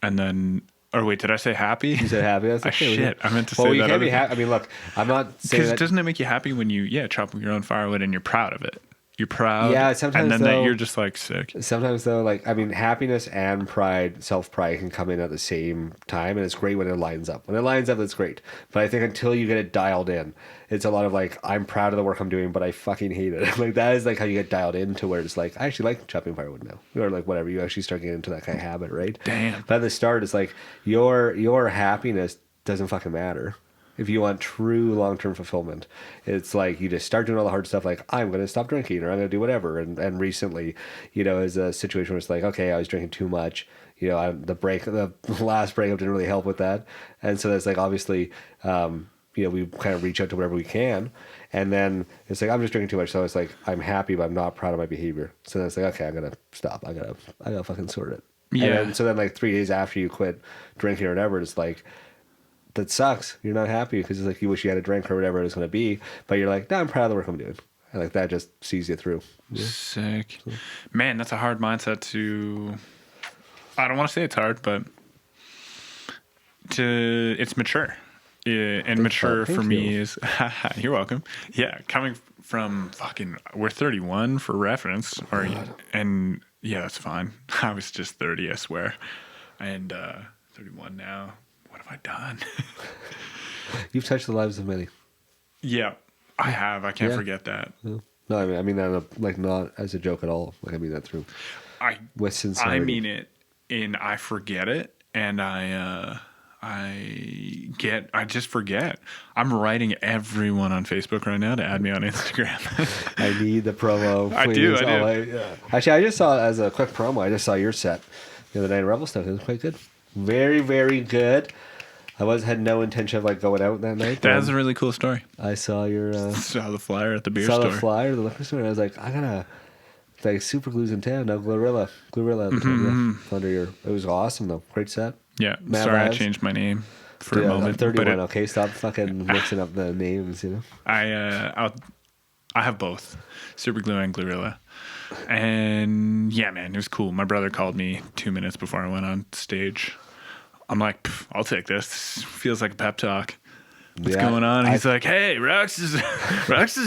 And then, or wait, did I say happy? You said happy. That's okay. Shit, I meant to say that. Well, you can't be happy. I mean, look, I'm not saying because doesn't it make you happy when you chop your own firewood and you're proud of it? You're proud. Yeah, sometimes and then though, you're just like sick. Sometimes though, like, I mean, happiness and pride, self-pride can come in at the same time, and it's great when it lines up. When it lines up, that's great. But I think until you get it dialed in, it's a lot of like, I'm proud of the work I'm doing, but I fucking hate it. Like, that is like how you get dialed into where it's like, I actually like chopping firewood now, or like whatever. You actually start getting into that kind of habit, right? Damn. But at the start, it's like your happiness doesn't fucking matter. If you want true long-term fulfillment, it's like you just start doing all the hard stuff, like I'm going to stop drinking or I'm going to do whatever. And recently, is a situation where it's like, okay, I was drinking too much. The last breakup didn't really help with that. And so that's like, obviously, we kind of reach out to whatever we can. And then it's like, I'm just drinking too much. So it's like, I'm happy, but I'm not proud of my behavior. So then it's like, okay, I'm going to stop. I gotta fucking sort it. Yeah. And so then like 3 days after you quit drinking or whatever, it's like, that sucks. You're not happy because it's like you wish you had a drink or whatever it's going to be, but you're like, no, I'm proud of the work I'm doing. And like that just sees you through. Yeah. Sick. So. Man, that's a hard mindset to, I don't want to say it's hard, but it's mature. Yeah, and mature for me is, you're welcome. Yeah, coming from we're 31 for reference, and yeah, that's fine. I was just 30, I swear. And 31 now. What have I done? You've touched the lives of many. Yeah, I have. I can't forget that. Yeah. No, I mean that like not as a joke at all. Like I mean that through. With sincerity. I mean it I forget it, and I just forget. I'm writing everyone on Facebook right now to add me on Instagram. I need the promo. Please. I do. Actually, I just saw, as a quick promo, I just saw your set the other night in Rebel Stuff. It was quite good. Very, very good. I had no intention of like going out that night. That's a really cool story. I saw saw the flyer at the beer store. Saw the flyer at the liquor store, and I was like, I gotta, like, Super Glue's in town now. Glorilla at the time, under your. It was awesome though. Great set. Yeah. Sorry, I changed my name for a moment. I'm 31. Okay, stop fucking mixing up the names. I have both, Super Glue and Glorilla. And yeah, man, it was cool. My brother called me 2 minutes before I went on stage. I'm like, I'll take this. Feels like a pep talk. What's going on? And he's like, hey, Rex is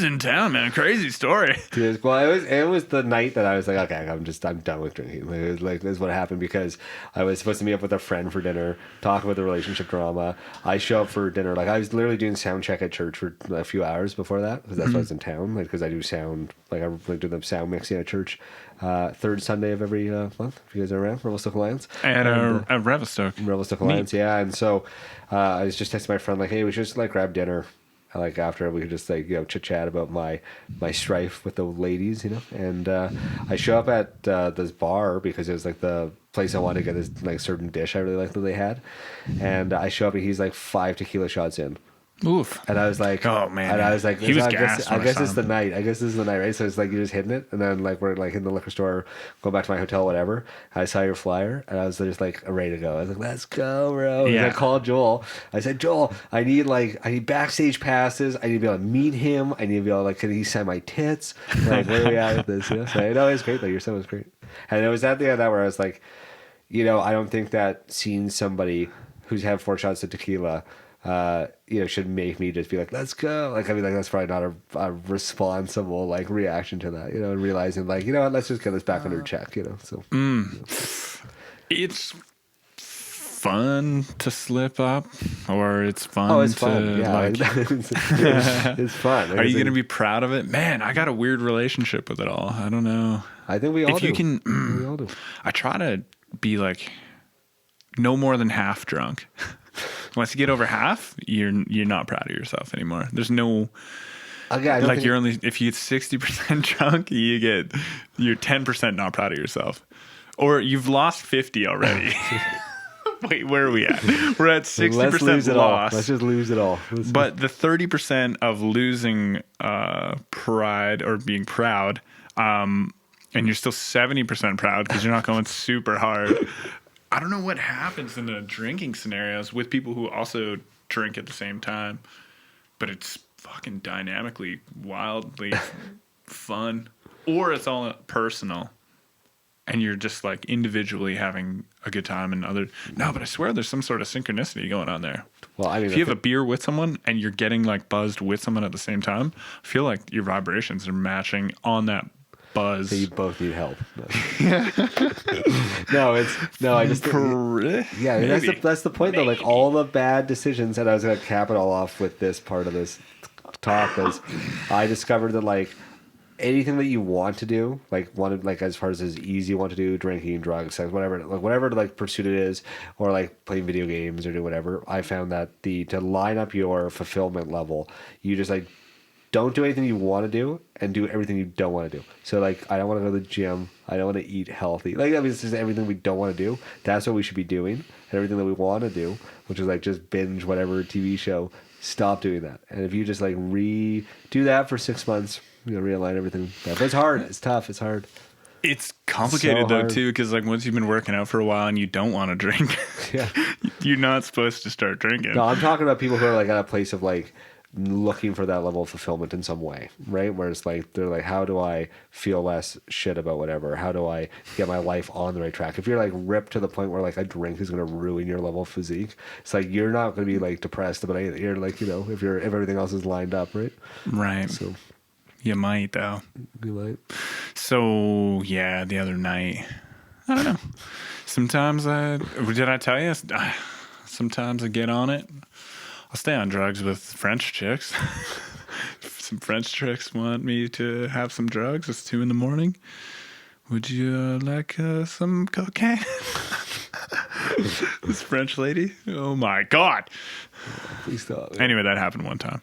in town, man. Crazy story. Dude, well, it was the night that I was like, okay, I'm done with drinking. It was like, this is what happened, because I was supposed to meet up with a friend for dinner, talk about the relationship drama. I show up for dinner. Like, I was literally doing sound check at church for a few hours before that, because that's why I was in town. Like, because I do sound, like I do the sound mixing at church. Third Sunday of every month, if you guys are around, Revelstoke Alliance. At Revelstoke. Revelstoke Alliance, yeah. And so I was just texting my friend, like, hey, we should just like grab dinner Like after we could just like chit chat about my strife with the ladies, and I show up at this bar because it was like the place I wanted to get this like certain dish I really liked that they had, and I show up and he's like 5 tequila shots in. Oof. And I was like, oh man, and I was like, he was I gassed. guess it's the night. I guess this is the night, right? So it's like you're just hitting it, and then like we're like in the liquor store, going back to my hotel, whatever. I saw your flyer, and I was just like ready to go. I was like, let's go, bro. Yeah. And I called Joel. I said, Joel, I need backstage passes. I need to be able to meet him. I need to be able to can he sign my tits? Like where are we at with this? So it was great though. Your son was great, and it was at the end of that where I was like, I don't think that seeing somebody who's had 4 shots of tequila. Should make me just be like, let's go. Like, I mean, like, that's probably not a responsible, like, reaction to that, and realizing, like, what, let's just get this back under check, so. It's fun to slip up, or it's fun it's fun. Yeah, like... it's fun. Are you going to be proud of it? Man, I got a weird relationship with it all. I don't know. I think we all do. We all do. I try to be, like, no more than half drunk. Once you get over half, you're not proud of yourself anymore. There's no you're only if you get 60% drunk, you're 10% not proud of yourself, or you've lost 50 already. Wait, where are we at? We're at 60% loss. Let's just lose it all. But the 30% of losing pride or being proud, and you're still 70% proud because you're not going super hard. I don't know what happens in the drinking scenarios with people who also drink at the same time, but it's fucking dynamically, wildly fun. Or it's all personal, and you're just like individually having a good time and No, but I swear there's some sort of synchronicity going on there. Well, I mean, if you have a beer with someone and you're getting like buzzed with someone at the same time, I feel like your vibrations are matching on that buzz. So you both need help. I just that's the point though. Like all the bad decisions, and I was gonna cap it all off with this part of this talk is I discovered that like anything that you want to do, like as far as easy you want to do, drinking, drugs, sex, whatever like pursuit it is, or like playing video games or do whatever, I found that to line up your fulfillment level, you just like don't do anything you want to do and do everything you don't want to do. So like I don't want to go to the gym, I don't want to eat healthy. Like I mean it's just everything we don't want to do. That's what we should be doing. And everything that we want to do, which is like just binge whatever TV show, stop doing that. And if you just like do that for 6 months, realign everything. But it's hard. It's tough. It's hard. It's complicated though too, because like once you've been working out for a while and you don't want to drink, you're not supposed to start drinking. No, I'm talking about people who are like at a place of like looking for that level of fulfillment in some way, right? Where it's like they're like, how do I feel less shit about whatever? How do I get my life on the right track? If you're like ripped to the point where like a drink is going to ruin your level of physique, it's like you're not going to be like depressed about anything. You're like if everything else is lined up, right? Right. So you might though. You might. So yeah, the other night, I don't know. Sometimes did I tell you? Sometimes I get on it. I'll stay on drugs with French chicks. If some French chicks want me to have some drugs, it's 2 a.m. Would you like some cocaine? This French lady? Oh my God. Please stop. Man. Anyway, that happened one time.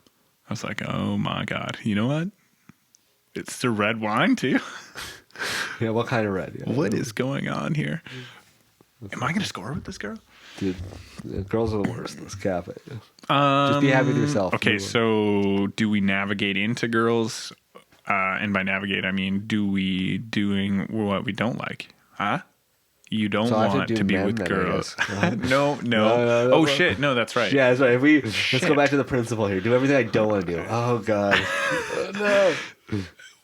I was like, oh my God. You know what? It's the red wine too. Yeah, what kind of red? Yeah, what is going on here? Am I going to score with this girl? Dude, girls are the worst. Let's cap it. Just be happy with yourself. Okay, so do we navigate into girls? And by navigate, I mean, doing what we don't like? Huh? You don't want to be with girls. No. Oh, shit. No, that's right. Yeah, that's right. Let's go back to the principle here. Do everything I don't want to do. Oh, God. No.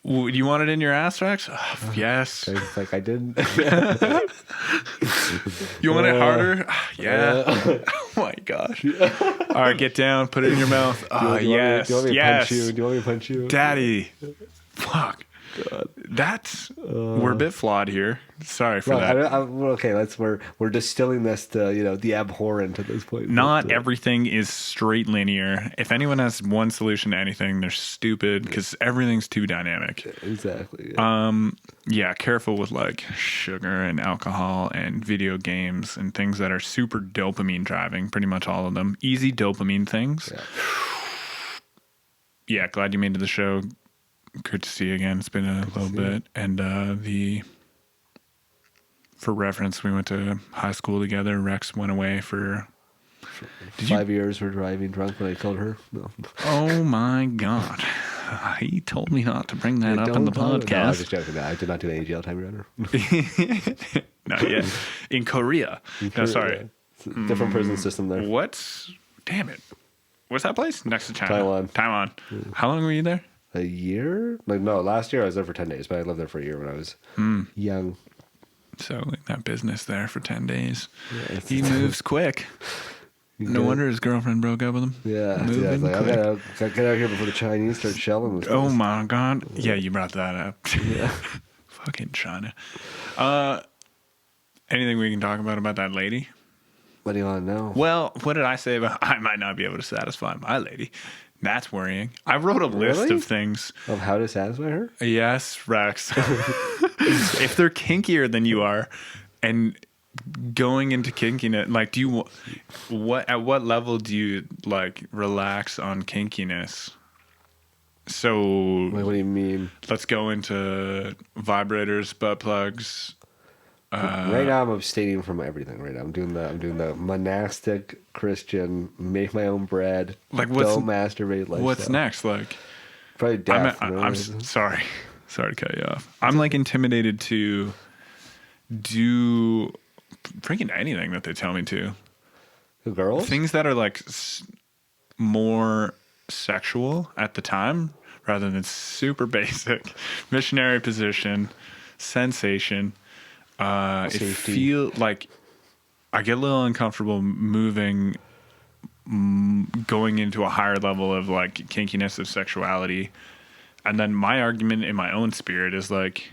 Do you want it in your ass, Rex? Oh, yes. It's like I didn't. You want it harder? Yeah. Oh my gosh. All right, get down. Put it in your mouth. Yes. Do you want me to punch you? Do you want me to punch you? Daddy. Fuck. God. That's we're a bit flawed here. Sorry for that. Okay, we're distilling this to the abhorrent at this point. Not everything is straight linear. If anyone has one solution to anything, they're stupid because everything's too dynamic. Exactly. Yeah. Careful with like sugar and alcohol and video games and things that are super dopamine driving. Pretty much all of them. Easy dopamine things. Yeah. yeah, glad you made it to the show. Good to see you again. It's been a little bit. And for reference, we went to high school together. Rex went away for 5 years for driving drunk when I told her. No. Oh my God. He told me not to bring that up in the podcast. No, I was just joking. I did not do any jail time around her. Not yet. In Korea. No, sorry. Yeah. It's a different prison system there. Damn it. What's that place? Next to China. Taiwan. How long were you there? A year? Like, no, last year I was there for 10 days, but I lived there for a year when I was young. So like that business there for 10 days. Yeah, he moves quick. No wonder his girlfriend broke up with him. Yeah, I was like, I gotta get out here before the Chinese start shelling this place. Oh my God. Yeah, you brought that up. Yeah. Fucking China. Anything we can talk about that lady? What do you want to know? Well, what did I say about I might not be able to satisfy my lady? That's worrying. I wrote a list of things. Of how to satisfy her? Yes, Rex. If they're kinkier than you are, and going into kinkiness, like, at what level do you like relax on kinkiness? So, Wait, what do you mean? Let's go into vibrators, butt plugs. Right now, I'm abstaining from everything. Right now, I'm doing the monastic Christian, make my own bread, like don't masturbate. Lifestyle. What's next? Like, probably death. I'm sorry to cut you off. I'm like intimidated to do freaking anything that they tell me to. The girls? Things that are like more sexual at the time rather than super basic. Missionary position, sensation. It feel like I get a little uncomfortable moving, going into a higher level of like kinkiness of sexuality. And then my argument in my own spirit is like,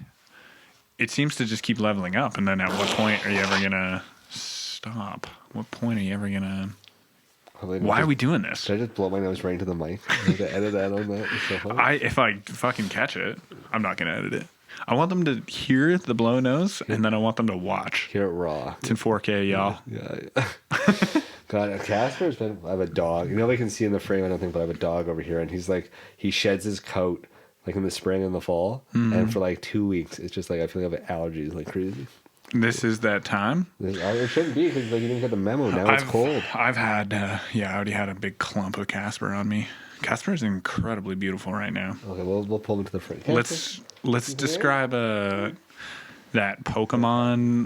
it seems to just keep leveling up. And then at what point are you ever going to stop? What point are you ever going to... Why are we doing this? Should I just blow my nose right into the mic? I need to edit that on that. So if I fucking catch it, I'm not going to edit it. I want them to hear the blow nose, and then I want them to watch. Hear it raw. It's in 4K, y'all. Yeah. God, Casper's been... I have a dog. Nobody can see in the frame, I don't think, but I have a dog over here, and he's like... He sheds his coat, like in the spring and the fall, and for like 2 weeks, it's just like I feel like I have allergies like crazy. This is that time? It shouldn't be, because like, you didn't get the memo. Now it's cold. I've had... I already had a big clump of Casper on me. Casper is incredibly beautiful right now. Okay, we'll pull him to the front. Let's describe that Pokemon.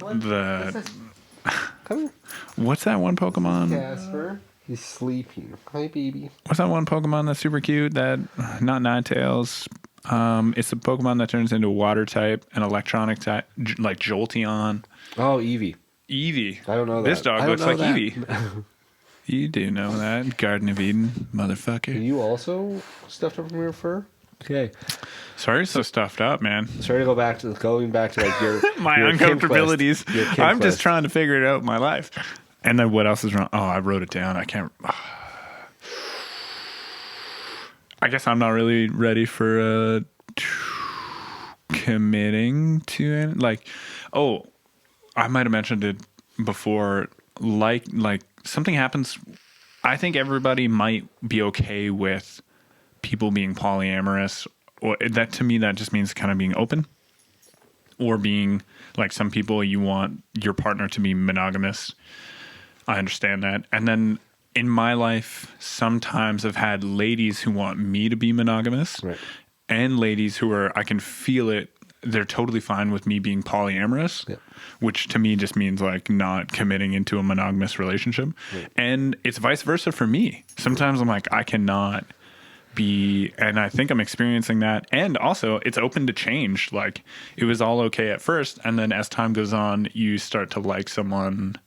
Come here. What's that one Pokemon? Casper. He's sleeping. Hi, baby. What's that one Pokemon that's super cute? That not Ninetales. It's a Pokemon that turns into water type and electronic type, like Jolteon. Oh, Eevee. Eevee. I don't know that. This dog looks like Eevee. You do know that. Garden of Eden, motherfucker. Are you also stuffed up from your fur? Okay. Sorry you're so stuffed up, man. Sorry to going back to like your my your uncomfortabilities. I'm quest. just trying to figure it out in my life. And then what else is wrong? Oh, I wrote it down. I can't. I guess I'm not really ready for committing to it. Like, oh, I might have mentioned it before. Like something happens. I think everybody might be okay with people being polyamorous, or that to me that just means kind of being open, or being like some people you want your partner to be monogamous. I understand that. And then in my life, sometimes I've had ladies who want me to be monogamous, right, and ladies who are, I can feel it, they're totally fine with me being polyamorous, yeah, which to me just means like not committing into a monogamous relationship. Right. And it's vice versa for me. Sometimes I'm like, I cannot be, and I think I'm experiencing that. And also it's open to change. Like it was all okay at first, and then as time goes on, you start to like someone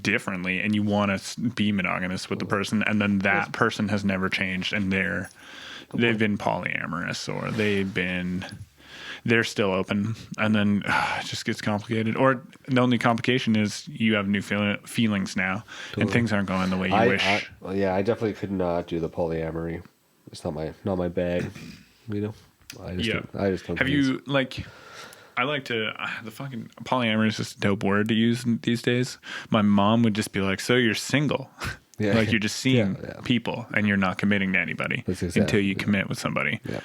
differently and you want to be monogamous with the person, and then that person has never changed and they've been polyamorous, or they're still open, and then it just gets complicated. Or the only complication is you have new feelings now, and things aren't going the way you wish. I definitely could not do the polyamory. It's not my bag, you know. I just don't. Have you like? I like to the fucking polyamory is just a dope word to use these days. My mom would just be like, "So you're single?" Yeah. Like you're just seeing Yeah. people and you're not committing to anybody That's exactly- until you commit with somebody. Yeah.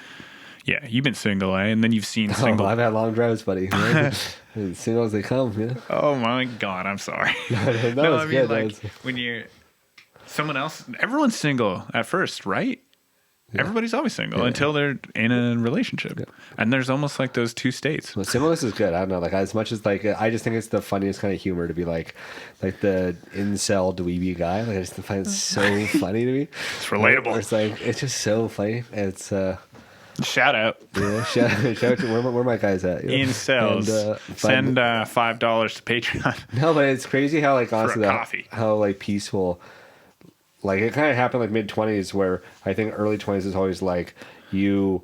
Yeah, you've been single, eh? And then you've seen single. Oh, I've had long drives, buddy. Single as they come, yeah. Oh my God, I'm sorry. That No, was I mean, good. like when you're someone else, everyone's single at first, right? Everybody's always single until they're in a relationship. Yeah. And there's almost like those two states. Well, singleness is good. I don't know. Like as much as like I just think it's the funniest kind of humor to be like the incel dweeby guy. Like I just find it so funny to me. It's relatable. It's like it's just so funny. It's shout out. Yeah, shout out to where my guys at. You know? Incels. And, send $5 to Patreon. No, but it's crazy how like honestly coffee. how like peaceful. Like it kind of happened like mid-20s where I think early 20s is always like you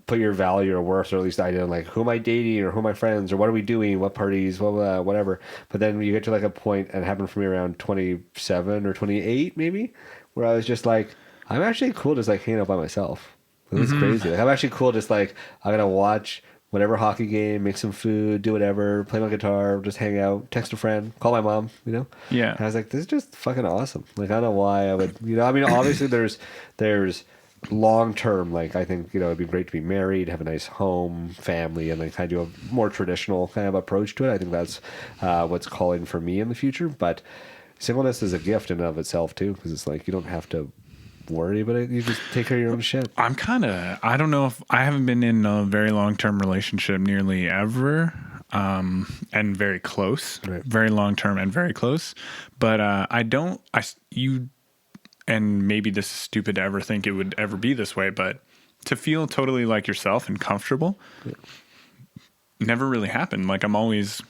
put your value or worth or at least idea on like who am I dating or who are my friends or what are we doing, what parties, whatever. But then you get to like a point, and it happened for me around 27 or 28 maybe, where I was just like, I'm actually cool just like hanging out by myself. It's crazy. Like I'm actually cool just like I'm gonna watch whatever hockey game, make some food, do whatever, play my guitar, just hang out, text a friend, call my mom, you know? Yeah. And I was like, this is just fucking awesome. Like, I don't know why I would, you know, I mean, obviously there's long term, like, I think, you know, it'd be great to be married, have a nice home, family, and like kind of do a more traditional kind of approach to it. I think that's what's calling for me in the future. But singleness is a gift in and of itself, too, because it's like you don't have to worry about it. You just take care of your own shit. I don't know if I haven't been in a very long-term relationship nearly ever, and very close, very long-term and very close. But and maybe this is stupid to ever think it would ever be this way, but to feel totally like yourself and comfortable never really happened. Like I'm always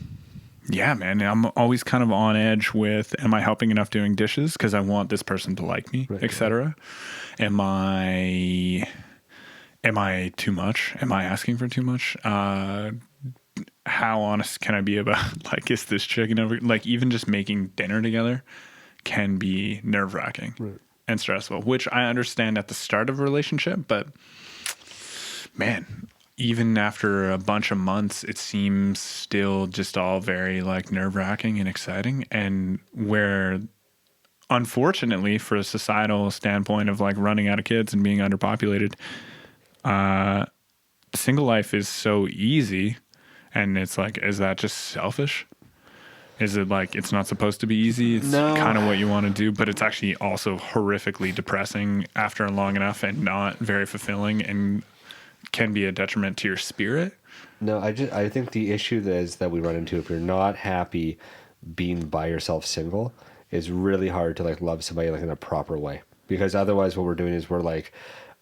kind of on edge with, am I helping enough doing dishes because I want this person to like me, etc. Am I too much? Am I asking for too much? How honest can I be about like, is this chicken over? Like even just making dinner together can be nerve-wracking and stressful, which I understand at the start of a relationship, but man, even after a bunch of months, it seems still just all very like nerve-wracking and exciting. And where, unfortunately, for a societal standpoint of like running out of kids and being underpopulated, single life is so easy. And it's like, is that just selfish? Is it like it's not supposed to be easy? It's kind of what you want to do, but it's actually also horrifically depressing after long enough and not very fulfilling and can be a detriment to your spirit. No, I think the issue that we run into if you're not happy being by yourself single is really hard to like love somebody like in a proper way, because otherwise what we're doing is we're like,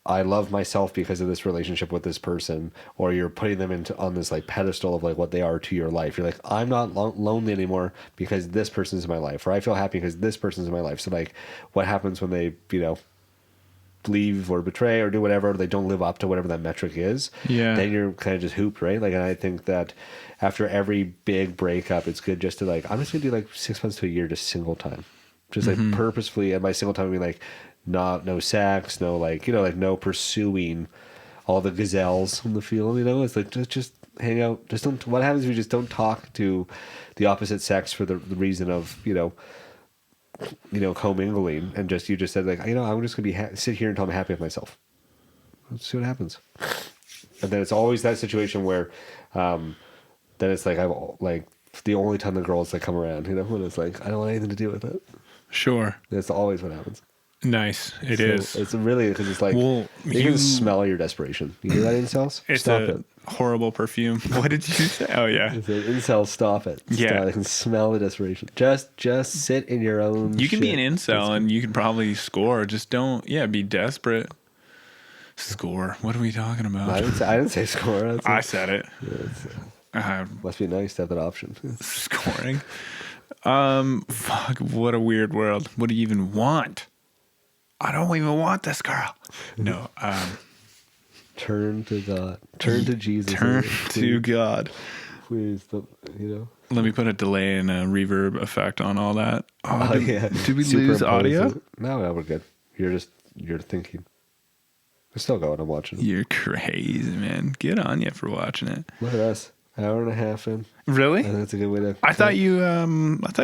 I love myself because of this relationship with this person, or you're putting them on this like pedestal of like what they are to your life. You're like, I'm not lonely anymore because this person's in my life, or I feel happy because this person's in my life. So like what happens when they, you know, leave or betray or do whatever, or they don't live up to whatever that metric is, then you're kind of just hooped, right? Like, and I think that after every big breakup, it's good just to like, I'm just gonna do like 6 months to a year just single time, just like purposefully. And by single time I mean like no sex, no like, you know, like no pursuing all the gazelles in the field, you know. It's like just hang out. Just don't. What happens if you just don't talk to the opposite sex for the reason of you know commingling, and you just said like, you know, I'm just gonna be sit here until I'm happy with myself. Let's see what happens. And then it's always that situation where then it's like I'm like the only time the girls that come around, you know, when it's like I don't want anything to do with it. Sure, that's always what happens. Nice. It is. It's really, because it's like, you can smell your desperation. You hear that, incels? It's stop it. Horrible perfume. What did you say? Oh, yeah. It's like, incels, stop it. Yeah. I can smell the desperation. Just sit in your own You can shit. be an incel and you can probably score. Just don't, be desperate. Score. What are we talking about? I didn't say score. I said it. Must be nice to have that option. Scoring. Fuck, what a weird world. What do you even want? I don't even want this girl. No. Turn to God. Turn to Jesus. Turn to God. Please, don't, you know. Let me put a delay and a reverb effect on all that. Yeah. Did we lose audio? It. No, we're good. You're thinking. We're still going. I'm watching. You're crazy, man. Good on you for watching it. Look at us. Hour and a half in. Really? I think that's a good way to. I thought you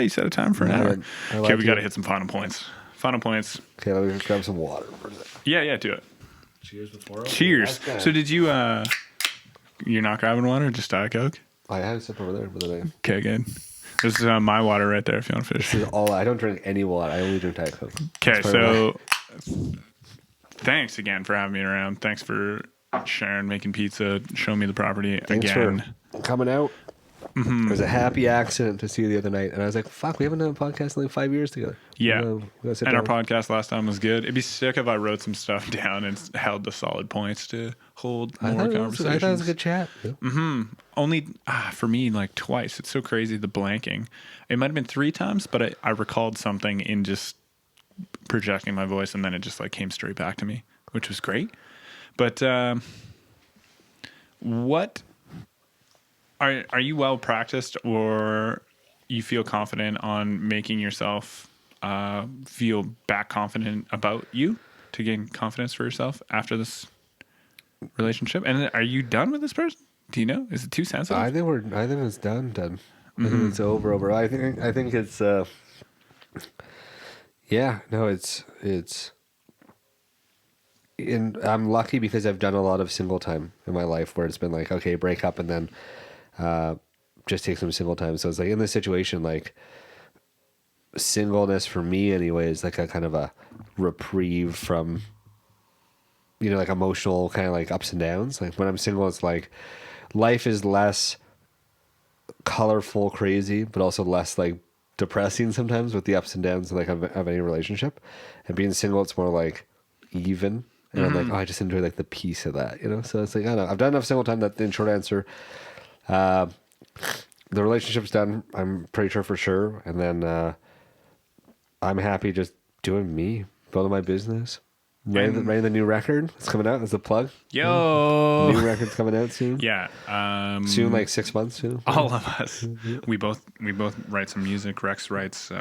said a time for an hour. Okay, we got to hit some final points. Final points. Okay, let me just grab some water for a second. Yeah, do it. Cheers before. Cheers. So did you, you're not grabbing water, just Diet Coke? I had a sip over there, but then Okay, good. This is my water right there if you want to finish. this is all. I don't drink any water. I only drink Diet Coke. Okay, That's probably so thanks again for having me around. Thanks for sharing, making pizza, showing me the property Thanks again. for coming out. It was a happy accident to see you the other night, and I was like, "Fuck, we haven't done a podcast in like 5 years together." Yeah, We gotta sit and our down. podcast last time was good. It'd be sick if I wrote some stuff down and held the solid points to hold I more thought it conversations. was a good chat. Yeah. Only for me, like twice. It's so crazy, the blanking. It might have been 3 times, but I recalled something in just projecting my voice, and then it just like came straight back to me, which was great. But what are you well practiced, or you feel confident on making yourself feel back confident about you to gain confidence for yourself after this relationship? And are you done with this person? Do you know? Is it too sensitive? I think it's done. I think it's over. I think it's. Yeah, no, it's. And I'm lucky because I've done a lot of single time in my life where it's been like, okay, break up and then just take some single time. So it's like in this situation, like singleness for me anyway is like a kind of a reprieve from, like emotional kind of like ups and downs. Like when I'm single, it's like life is less colorful, crazy, but also less like depressing sometimes with the ups and downs like of any relationship. And being single, it's more like even. And I'm like, I just enjoy like the peace of that, So it's like, I don't know. I've done enough single time that in short answer, the relationship's done. I'm pretty sure. And then I'm happy just doing me, building my business. Writing the new record. It's coming out as a plug. Yo, New record's coming out soon. yeah. Soon, like 6 months soon. All of us. We both write some music. Rex writes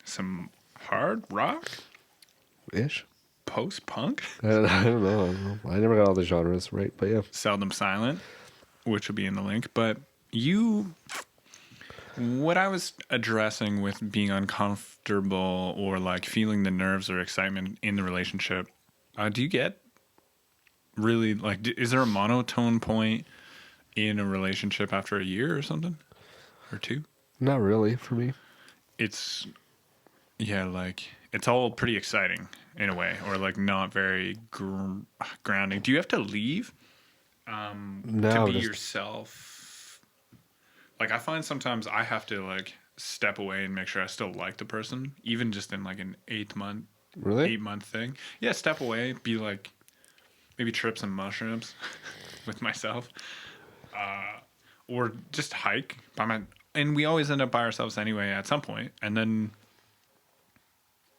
some hard rock, Ish. post punk, I don't know. I never got all the genres right, but yeah. Seldom Silent, which will be in the link. But what I was addressing with being uncomfortable or like feeling the nerves or excitement in the relationship, do you get really like, is there a monotone point in a relationship after a year or something or 2? Not really for me. It's like it's all pretty exciting in a way, or like not very grounding. Do you have to leave No, to be just- yourself? Like I find sometimes I have to like step away and make sure I still like the person, even just in like an 8 month thing. Yeah, step away, be like maybe trip some mushrooms with myself, or just hike and we always end up by ourselves anyway at some point, and then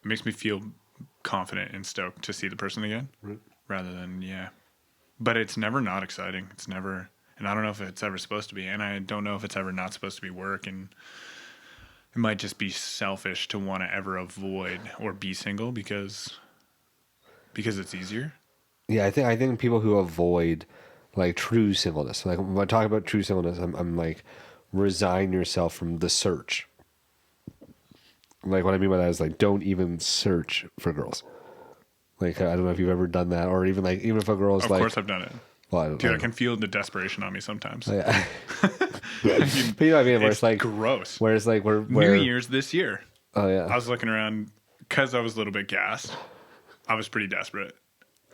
it makes me feel confident and stoked to see the person again, rather than but it's never not exciting. It's never, and I don't know if it's ever supposed to be, and I don't know if it's ever not supposed to be work, and it might just be selfish to want to ever avoid or be single because it's easier. Yeah, I think people who avoid like true singleness, like when I talk about true singleness, I'm like resign yourself from the search. Like what I mean by that is like don't even search for girls. Like I don't know if you've ever done that, or even if a girl's Of like, course I've done it. well, I don't Dude, know. I can feel the desperation on me sometimes. Yeah. But you know what I mean? Where it's like gross. Where it's like where New Year's this year. Oh yeah. I was looking around because I was a little bit gassed. I was pretty desperate.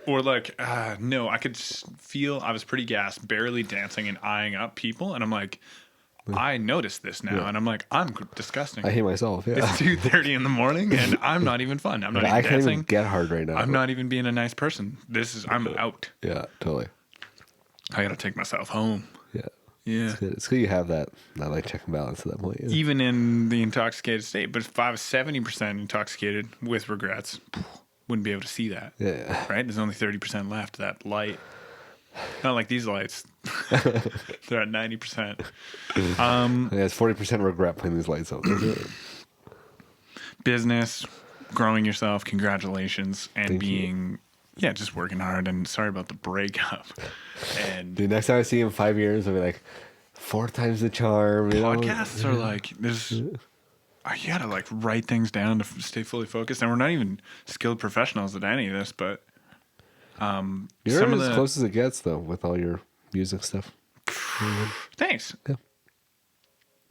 Or like, no, I could feel I was pretty gassed, barely dancing and eyeing up people. And I'm like, I noticed this now. And I'm like, I'm disgusting. I hate myself. Yeah. It's 2:30 in the morning and I'm not even fun. I'm not even I can't dancing. even get hard right now. I'm not even being a nice person. I'm out. Yeah, totally. I got to take myself home. Yeah. Yeah. It's good you have that like check and balance at that point. Yeah. Even in the intoxicated state. But if I was 70% intoxicated with regrets, wouldn't be able to see that. Yeah. Right? There's only 30% left. That light. Not like these lights. They're at 90%. Yeah, it's 40% regret putting these lights out. Business, growing yourself, congratulations, and Thank being, just working hard. And sorry about the breakup. And Dude, next time I see you in 5 years, I'll be like, 4 times the charm. You know? podcasts are like, you gotta like write things down to stay fully focused. And we're not even skilled professionals at any of this, but You're some of as the close as it gets, though, with all your music stuff. thanks. Yeah.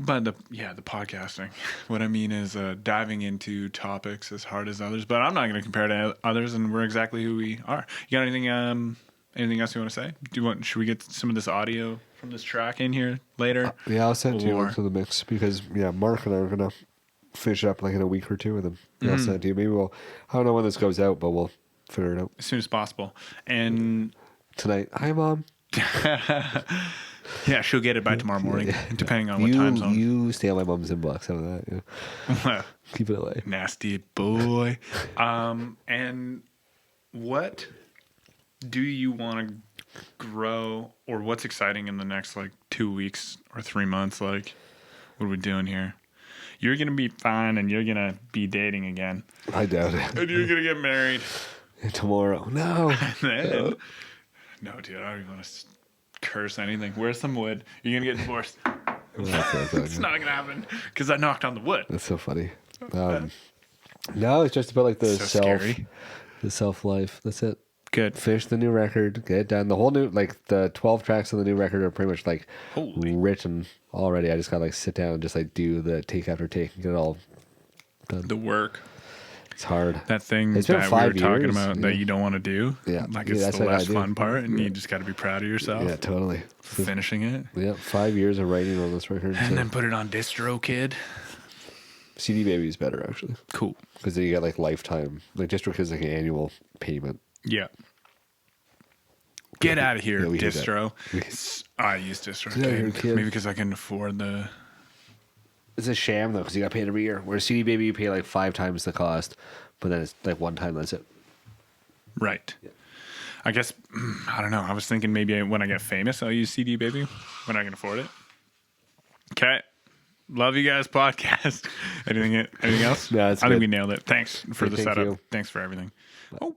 But the podcasting. What I mean is diving into topics as hard as others. But I'm not going to compare to others, and we're exactly who we are. You got anything else you want to say? Should we get some of this audio from this track in here later? Yeah, I'll send you Or- into the mix because Mark and I are gonna finish up like in a week or two with them. I'll send it to you. Maybe I don't know when this goes out, but we'll figure it out As soon as possible. And tonight. Hi, Mom. yeah, she'll get it by tomorrow morning, depending on what you, time zone. You stay on my mom's inbox. How about that? Yeah. Keep it away. Nasty boy. And what do you want to grow, or what's exciting in the next like 2 weeks or 3 months? Like, what are we doing here? You're gonna be fine, and you're gonna be dating again, I doubt it. and you're gonna get married Tomorrow. No. then. No, dude, I don't even want to curse anything. Where's some wood? You're gonna get divorced. It's not gonna happen because I knocked on the wood. That's so funny. No, it's just about like the So scary. the self life. That's it. Good. Finish the new record, get it done. The whole new, like the 12 tracks on the new record are pretty much like Holy. written already. I just gotta like sit down and just like do the take after take and get it all done. The work. It's hard. That thing It's been that we were 5 talking years, about that you don't want to do. Yeah. Like Yeah, it's that's the what I less do. fun part, and you just got to be proud of yourself. Yeah, totally. Finishing it. Yeah, 5 years of writing on this record. And so then put it on Distro Kid. CD Baby is better actually Cool. because then you get like lifetime. Like DistroKid is like an annual payment. Yeah. Get out of here, Yeah, we hate that. Distro. I use Distro Get out of here, Kid. kid. Maybe because I can afford the. It's a sham though because you got paid every year. Whereas CD Baby you pay like 5 times the cost, but then it's like one time that's it. Right. I guess, I don't know. I was thinking maybe when I get famous, I'll use CD Baby when I can afford it. Okay. Love you guys, podcast. Anything else? No, it's I think good. we nailed it. Thanks for the Thank setup. you. Thanks for everything. Oh.